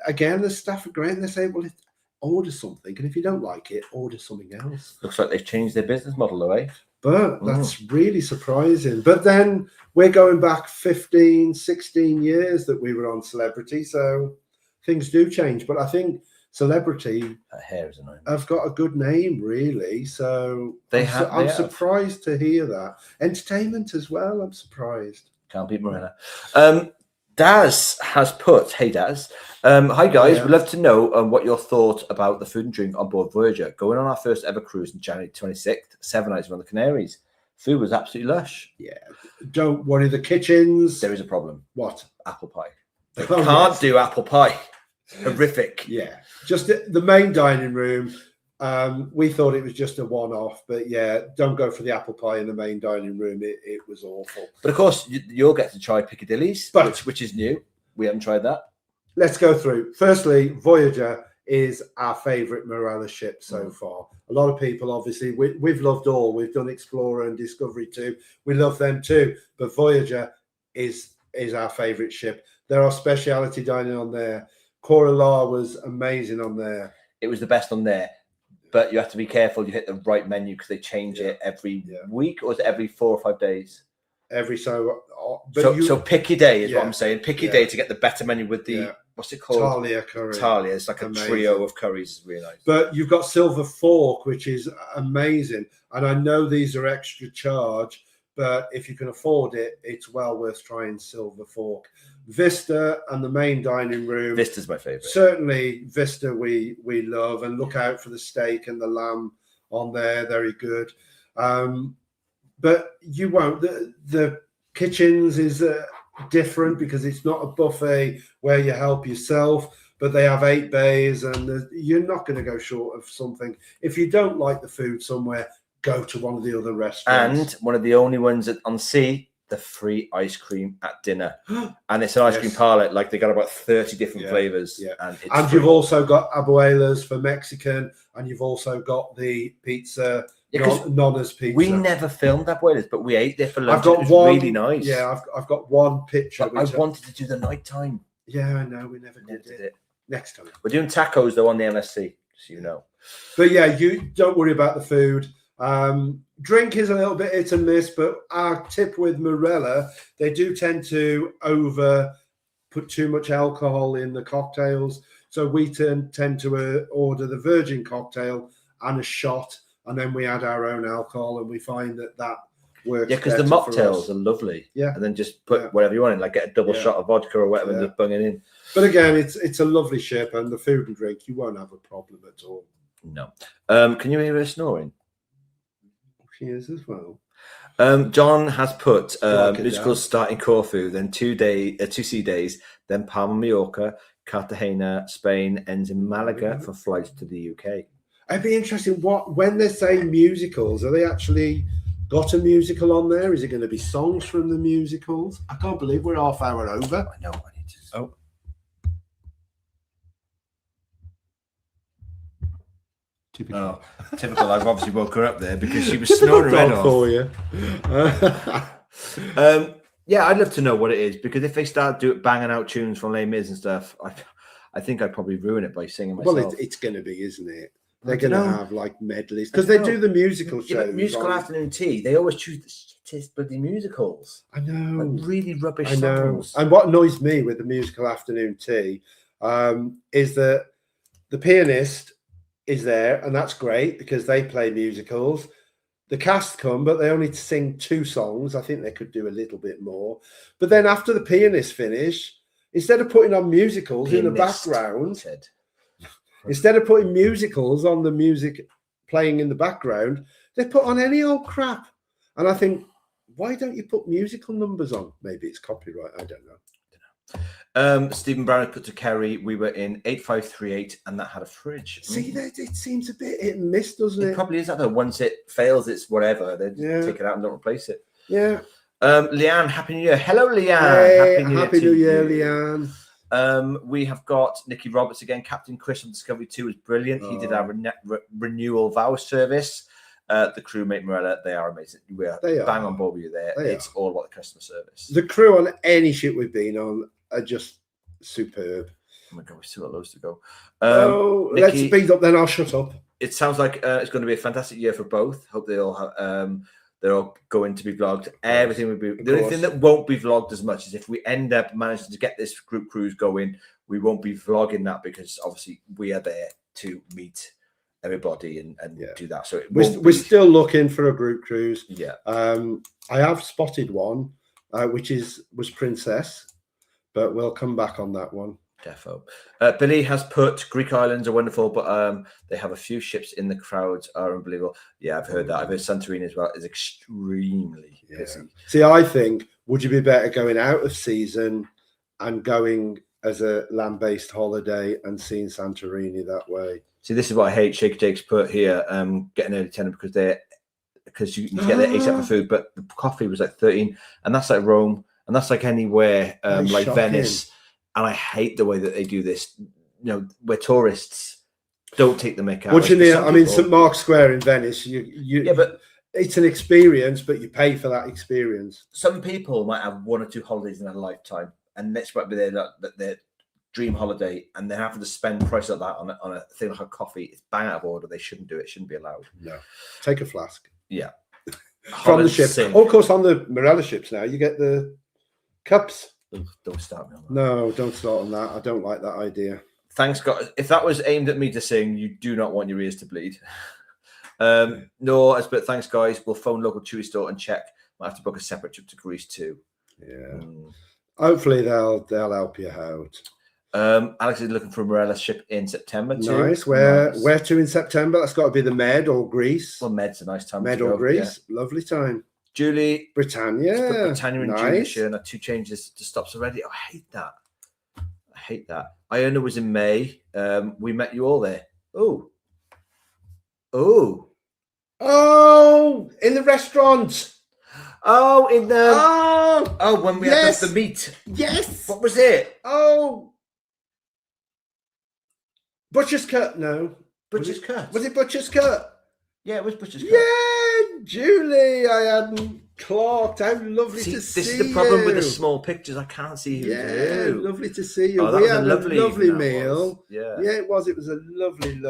again, the staff are great. And they say, well, order something, and if you don't like it, order something else. Looks like they've changed their business model, though, eh? But that's really surprising. But then we're going back 15, 16 years that we were on Celebrity, so things do change. But I think Celebrity That hair is annoying. have got a good name, really. So I'm have. surprised to hear that. Entertainment as well, I'm surprised. Can't beat Morena. Daz has put, hey Daz, hi guys, Yeah. we'd love to know what your thoughts about the food and drink on board Voyager. Going on our first ever cruise on January 26th, 7 nights around the Canaries. Food was absolutely lush. Yeah. Don't worry, the kitchens. There is a problem. What? Apple pie. They Oh, can't yes. do apple pie. Horrific. Yeah. Just the main dining room. We thought it was just a one-off, but yeah, don't go for the apple pie in the main dining room. It was awful. But of course, you'll get to try Piccadilly's, But- which is new. We haven't tried that. Let's go through. Firstly, Voyager is our favourite Morella ship so far. A lot of people, obviously, we've loved all. We've done Explorer and Discovery too. We love them too. But Voyager is our favourite ship. There are speciality dining on there. Cora La was amazing on there. It was the best on there. But you have to be careful you hit the right menu because they change it every week, or is it every 4 or 5 days? Every so. So pick your day is what Yeah. I'm saying. Pick your Yeah. day to get the better menu with the what's it called? Talia curry. Talia. It's like Amazing. a trio of curries. It's really nice. But you've got Silver Fork, which is amazing. And I know these are extra charge, but if you can afford it, it's well worth trying Silver Fork. Vista and the main dining room. Vista's my favorite. Certainly Vista we love, and look out for the steak and the lamb on there. Very good. But you won't. The kitchens is different because it's not a buffet where you help yourself, but they have 8 bays, and you're not going to go short of something. If you don't like the food somewhere, go to one of the other restaurants. And one of the only ones on sea, the free ice cream at dinner. And it's an ice cream parlor, like they got about 30 different flavors. Yeah. And you've also got abuelas for Mexican, and you've also got the pizza, Nonna's pizza. We never filmed abuelas, but we ate there for lunch. I've got it was one, really nice. Yeah, I've got one picture. I wanted to do the nighttime. Yeah, I know. We never did it. Next time. We're doing tacos, though, on the MSC, so you know. But yeah, you don't worry about the food. Drink is a little bit hit and miss, but our tip with Morella, they do tend to put too much alcohol in the cocktails. So we tend to order the virgin cocktail and a shot, and then we add our own alcohol, and we find that works. Yeah, because the mocktails are lovely. Yeah, and then just put whatever you want in, like get a double shot of vodka or whatever, and just bung it in. But again, it's a lovely ship, and the food and drink, you won't have a problem at all. No. Can you hear her snoring? She is as well. John has put musicals start in Corfu, then 2 sea days, then Palma, Mallorca, Cartagena, Spain, ends in Malaga for flights to the UK. It'd be interesting when they say musicals, are they actually got a musical on there? Is it going to be songs from the musicals? I can't believe we're half hour over. I know. I need to. Oh. Typical. Oh, typical. I've obviously woke her up there because she was snoring right off. For you. Yeah, I'd love to know what it is, because if they start banging out tunes from Les Mis and stuff, I think I'd probably ruin it by singing myself. Well, it's going to be, isn't it? They're going to have like medleys because they do the musical shows. Yeah, musical afternoon tea. They always choose the shittest bloody musicals. I know, like really rubbish songs. And what annoys me with the musical afternoon tea is that the pianist is there, and that's great because they play musicals. The cast come, but they only sing 2 songs. I think they could do a little bit more. But then after the pianists finish, instead of putting on musicals in the background, instead of putting musicals on the music playing in the background, they put on any old crap. And I think, why don't you put musical numbers on? Maybe it's copyright. I don't know. Stephen Brown put to Kerry, we were in 8538 and that had a fridge. See, it seems a bit hit and miss, doesn't it? It probably is that though. Once it fails, it's whatever. They take it out and don't replace it. Yeah. Leanne, Happy New Year. Hello, Leanne. Hey, Happy New Year, Leanne. We have got Nicky Roberts again. Captain Chris on Discovery 2 was brilliant. He did our renewal vow service. The crewmate Morella, they are amazing. We are bang on board with you there. It's all about the customer service. The crew on any ship we've been on are just superb. Oh my god, we still got loads to go. Nicky, let's speed up then. I'll shut up. It sounds like it's going to be a fantastic year for both. Hope they all have. They're all going to be vlogged. Everything will be. The only thing that won't be vlogged as much is if we end up managing to get this group cruise going. We won't be vlogging that because obviously we are there to meet everybody and do that. So we're still looking for a group cruise. Yeah. I have spotted one, which was Princess, but we'll come back on that one. Defo. Billy has put Greek islands are wonderful, but they have a few ships in the crowds are unbelievable. Yeah, I've heard that. I've heard Santorini as well is extremely busy. See, I think would you be better going out of season and going as a land-based holiday and seeing Santorini that way? See, this is what I hate. Shaker Jake's put here, getting early tenant because you can get there ASAP for food, but the coffee was like 13, and that's like Rome, and that's like anywhere like shocking. Venice. And I hate the way that they do this. You know, where tourists don't take the mick out. What you mean? I mean, St. Mark's Square in Venice. But it's an experience, but you pay for that experience. Some people might have 1 or 2 holidays in their lifetime, and this might be their dream holiday, and they're having to spend price like that on a thing like a coffee. It's bang out of order. They shouldn't do it. It shouldn't be allowed. No, take a flask. Yeah, from the ship. Oh, of course, on the Morella ships now, you get the cups. Don't start me on that. No, don't start on that. I don't like that idea. Thanks, God. If that was aimed at me to sing, you do not want your ears to bleed. No, but thanks, guys. We'll phone local Chewy store and check. Might have to book a separate trip to Greece too. Yeah. Hopefully they'll help you out. Alex is looking for a Morella ship in September too. Nice. Where to in September? That's got to be the Med or Greece. Well, Med's a nice time. Med to or go, Greece. Yeah. Lovely time. Julie. Britannia. Britannia and Julie this year, and 2 changes to stops already. Oh, I hate that. Iona was in May. We met you all there. Oh, in the restaurant. Oh, in the when we had the meat. Yes. What was it? Oh, Butcher's Cut. No, Butcher's Cut. Was it Butcher's Cut? Yeah, it was Butcher's Cut. Yeah, Julie, I hadn't clocked. How lovely to see you. This is the problem with the small pictures. I can't see who. Yeah, lovely to see you. Oh, we had a lovely meal. Yeah, it was. It was a lovely.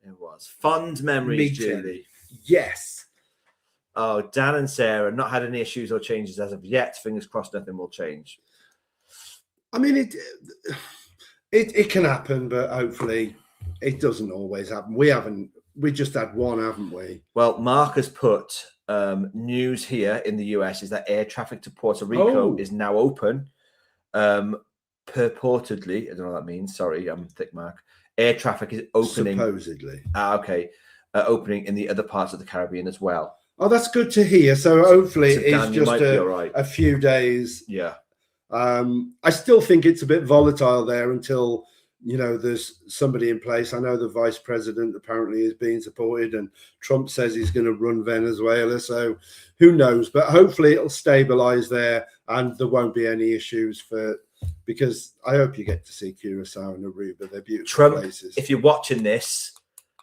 It was fond memories, meeting. Julie. Yes. Oh, Dan and Sarah not had any issues or changes as of yet. Fingers crossed, nothing will change. I mean, it can happen, but hopefully, it doesn't always happen. We just had one, haven't we? Well, Mark has put news here in the US is that air traffic to Puerto Rico is now open. Purportedly, I don't know what that means. Sorry, I'm thick, Mark. Air traffic is opening. Supposedly. Okay. Opening in the other parts of the Caribbean as well. Oh, that's good to hear. So hopefully Dan, it's just a few days. Yeah. I still think it's a bit volatile there until, there's somebody in place. I know the vice president apparently is being supported and Trump says he's going to run Venezuela. So who knows? But hopefully it'll stabilize there and there won't be any issues because I hope you get to see Curacao and Aruba. They're beautiful places. If you're watching this,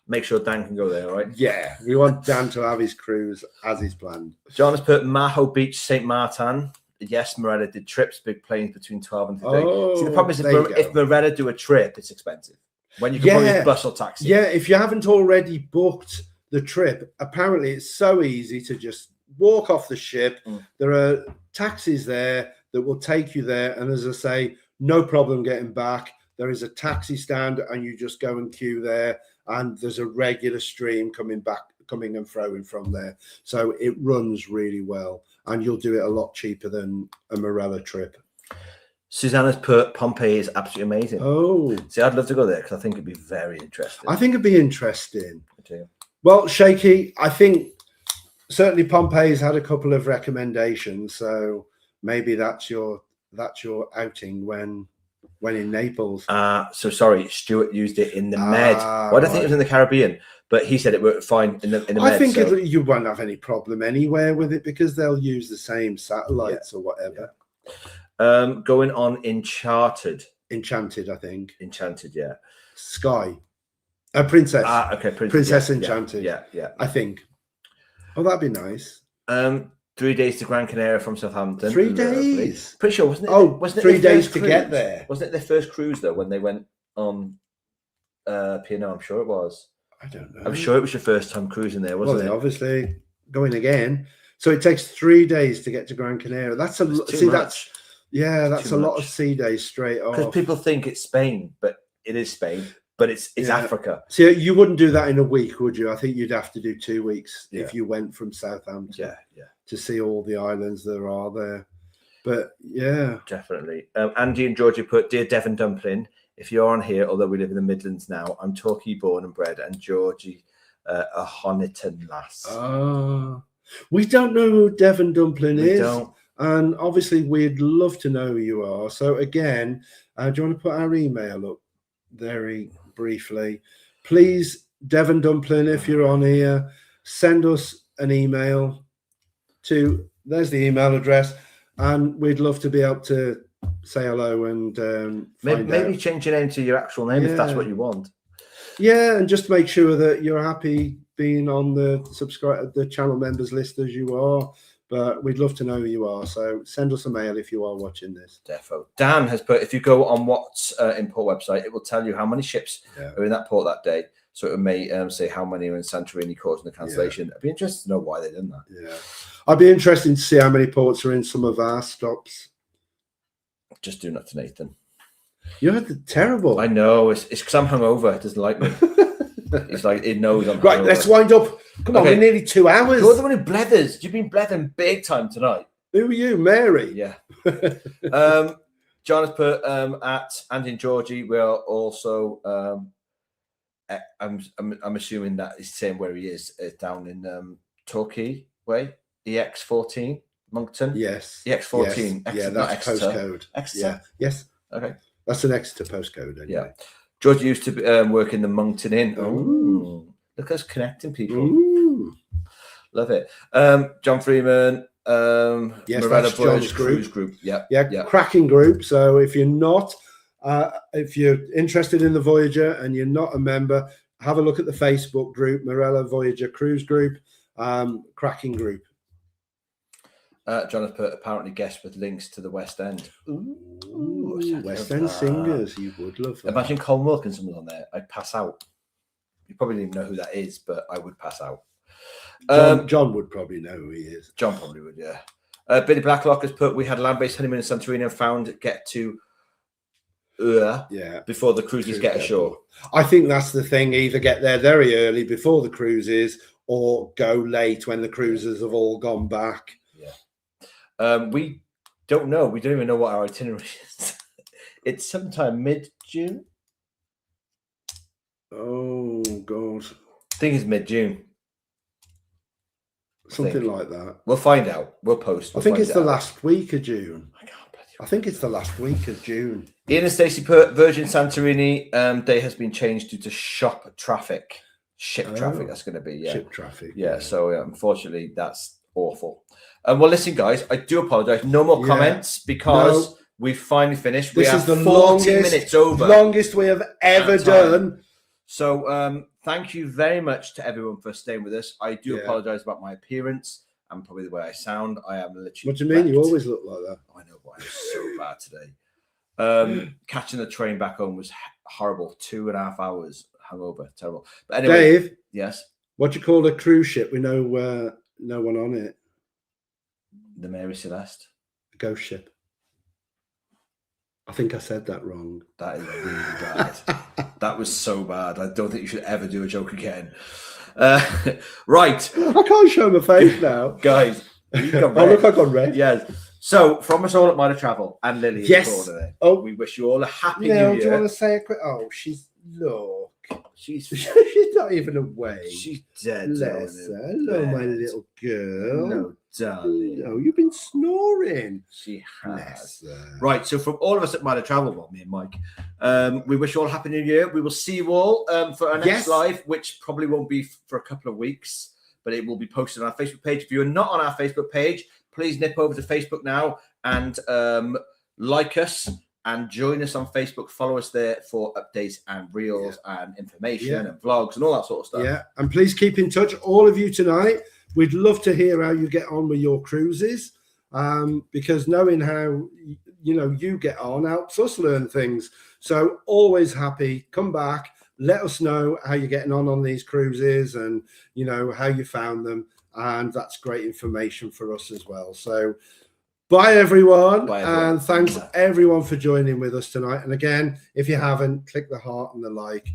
make sure Dan can go there, all right? Yeah, we want Dan to have his cruise as he's planned. John has put Maho Beach, St. Martin. Yes, Morella did trips, big planes between 12 and 15. See, the problem is if Morella do a trip, it's expensive. When you can probably bus or taxi. Yeah, if you haven't already booked the trip, apparently it's so easy to just walk off the ship. There are taxis there that will take you there. And as I say, no problem getting back. There is a taxi stand and you just go and queue there. And there's a regular stream coming and throwing from there. So it runs really well. And you'll do it a lot cheaper than a Morella trip. Susanna's put Pompeii is absolutely amazing. Oh. See, I'd love to go there because I think it'd be very interesting. I think it'd be interesting. I do. Well, Shaky, I think certainly Pompeii's had a couple of recommendations. So maybe that's your outing when in Naples. So sorry, Stuart used it in the Med. Well, I don't think it was in the Caribbean, but he said it worked fine in the Med. I think you won't have any problem anywhere with it because they'll use the same satellites or whatever. Yeah. Going on Enchanted, I think. Enchanted, yeah. Sky. Princess. Okay, Princess Enchanted. Yeah. I think. Oh, that'd be nice. 3 days to Gran Canaria from Southampton. 3 days. Pretty sure, wasn't it? Wasn't it 3 days to get there? Wasn't it their first cruise though when they went on P&O? I'm sure it was. I don't know. I'm sure it was your first time cruising there, wasn't it? Well, obviously going again. So it takes 3 days to get to Gran Canaria. That's a lot of sea days straight off. Because people think it's Spain, but it is Spain. But it's Africa. So you wouldn't do that in a week, would you? I think you'd have to do 2 weeks if you went from Southampton. To see all the islands there are there. But yeah. Definitely. Andy and Georgie put, Dear Devon Dumpling, if you're on here, although we live in the Midlands now, I'm Torquay born and bred, and Georgie a Honiton lass. We don't know who Devon Dumpling is. Don't. And obviously we'd love to know who you are. So again, do you want to put our email up very briefly? Please, Devon Dumpling, if you're on here, send us an email there's the email address, and we'd love to be able to say hello and maybe change your name to your actual name if that's what you want. Yeah, and just make sure that you're happy being on the channel members list as you are. But we'd love to know who you are. So send us a mail if you are watching this. Defo. Dan has put, if you go on What's Import website, it will tell you how many ships are in that port that day. So it may say how many are in Santorini causing the cancellation. I'd be interested to know why they did that. Yeah. I'd be interested to see how many ports are in some of our stops. Just do not to Nathan. You're terrible. I know. It's because I'm hungover. It doesn't like me. It's like it knows I'm right. Let's wind up. Come on, we're nearly 2 hours. You're the one who blethers. You've been blethering big time tonight. Who are you, Mary? Yeah. John has put at Andy and Georgie. We are also. I'm assuming that he's saying where he is down in Torquay way, EX14 Moncton. Yes. EX14. Yes. Yeah, that's postcode. Exeter. Yeah. Yes. Okay. That's an Exeter postcode. Anyway. Yeah. George used to work in the Moncton Inn. Oh, look at us connecting people. Ooh. Love it. John Freeman. Yes, Morella that's Voyage John's Cruise group. Yeah. Cracking group. So if you're not, if you're interested in the Voyager and you're not a member, have a look at the Facebook group, Morella Voyager Cruise Group. Cracking group. John has put apparently guest with links to the West End. Ooh, West End singers. You would love that. Imagine Colm Wilkinson was on there. I'd pass out. You probably don't even know who that is, but I would pass out. John would probably know who he is. John probably would, yeah. Billy Blacklock has put, we had a land-based honeymoon in Santorini and found get to before the cruises get ashore. I think that's the thing. Either get there very early before the cruises or go late when the cruises have all gone back. Yeah. We don't know. We don't even know what our itinerary is. It's sometime mid-June. Oh, God. I think it's mid-June. Something like that. We'll find out. We'll post. I think it's the last week of June. I think it's the last week of June. Ian and Stacey put Virgin Santorini day has been changed due to ship traffic. That's going to be, yeah. Ship traffic. Yeah, so unfortunately, that's awful. Well, listen, guys, I do apologize. No more comments because we've finally finished. This is the 40 minutes over. Longest we have ever done. So thank you very much to everyone for staying with us. I do apologize about my appearance and probably the way I sound. I am literally. What do you mean? You always look like that. I know, but I'm so bad today. Catching the train back home was horrible. 2.5 hours hungover. Terrible. But anyway. Dave. Yes. What do you call a cruise ship with no one on it? The Mary Celeste. A ghost ship. I think I said that wrong. That is really bad. That was so bad. I don't think you should ever do a joke again. Right. I can't show my face now. Guys. Oh, look, I got red. Yes. So, from us all at Minor Travel and Lily, we wish you all a happy New Year. Do you want to say a quick? Oh, look. She's not even awake. She's dead. Bless her. Hello, my little girl. No, darling. No, you've been snoring. She has. Right. So, from all of us at Minor Travel, well, me and Mike, we wish you all a happy New Year. We will see you all for our next live, which probably won't be for a couple of weeks, but it will be posted on our Facebook page. If you're not on our Facebook page, please nip over to Facebook now and like us and join us on Facebook. Follow us there for updates and reels and information and vlogs and all that sort of stuff. Yeah, and please keep in touch, all of you tonight. We'd love to hear how you get on with your cruises, because knowing how you get on helps us learn things. So always happy. Come back. Let us know how you're getting on these cruises and how you found them. And that's great information for us as well. So bye, everyone. And thanks, everyone, for joining with us tonight. And again, if you haven't, click the heart and the like.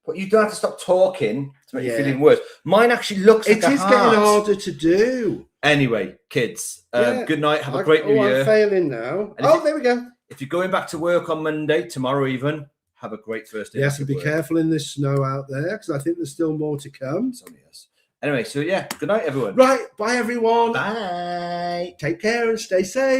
But you don't have to stop talking to make you feel even worse. Mine actually looks like a heart. It is getting harder to do. Anyway, kids, good night. Have a great New Year. I'm failing now. There we go. If you're going back to work on Monday, tomorrow even, have a great first day. Yes, and be careful in this snow out there because I think there's still more to come. Anyway, so good night, everyone. Right, bye, everyone. Bye. Take care and stay safe.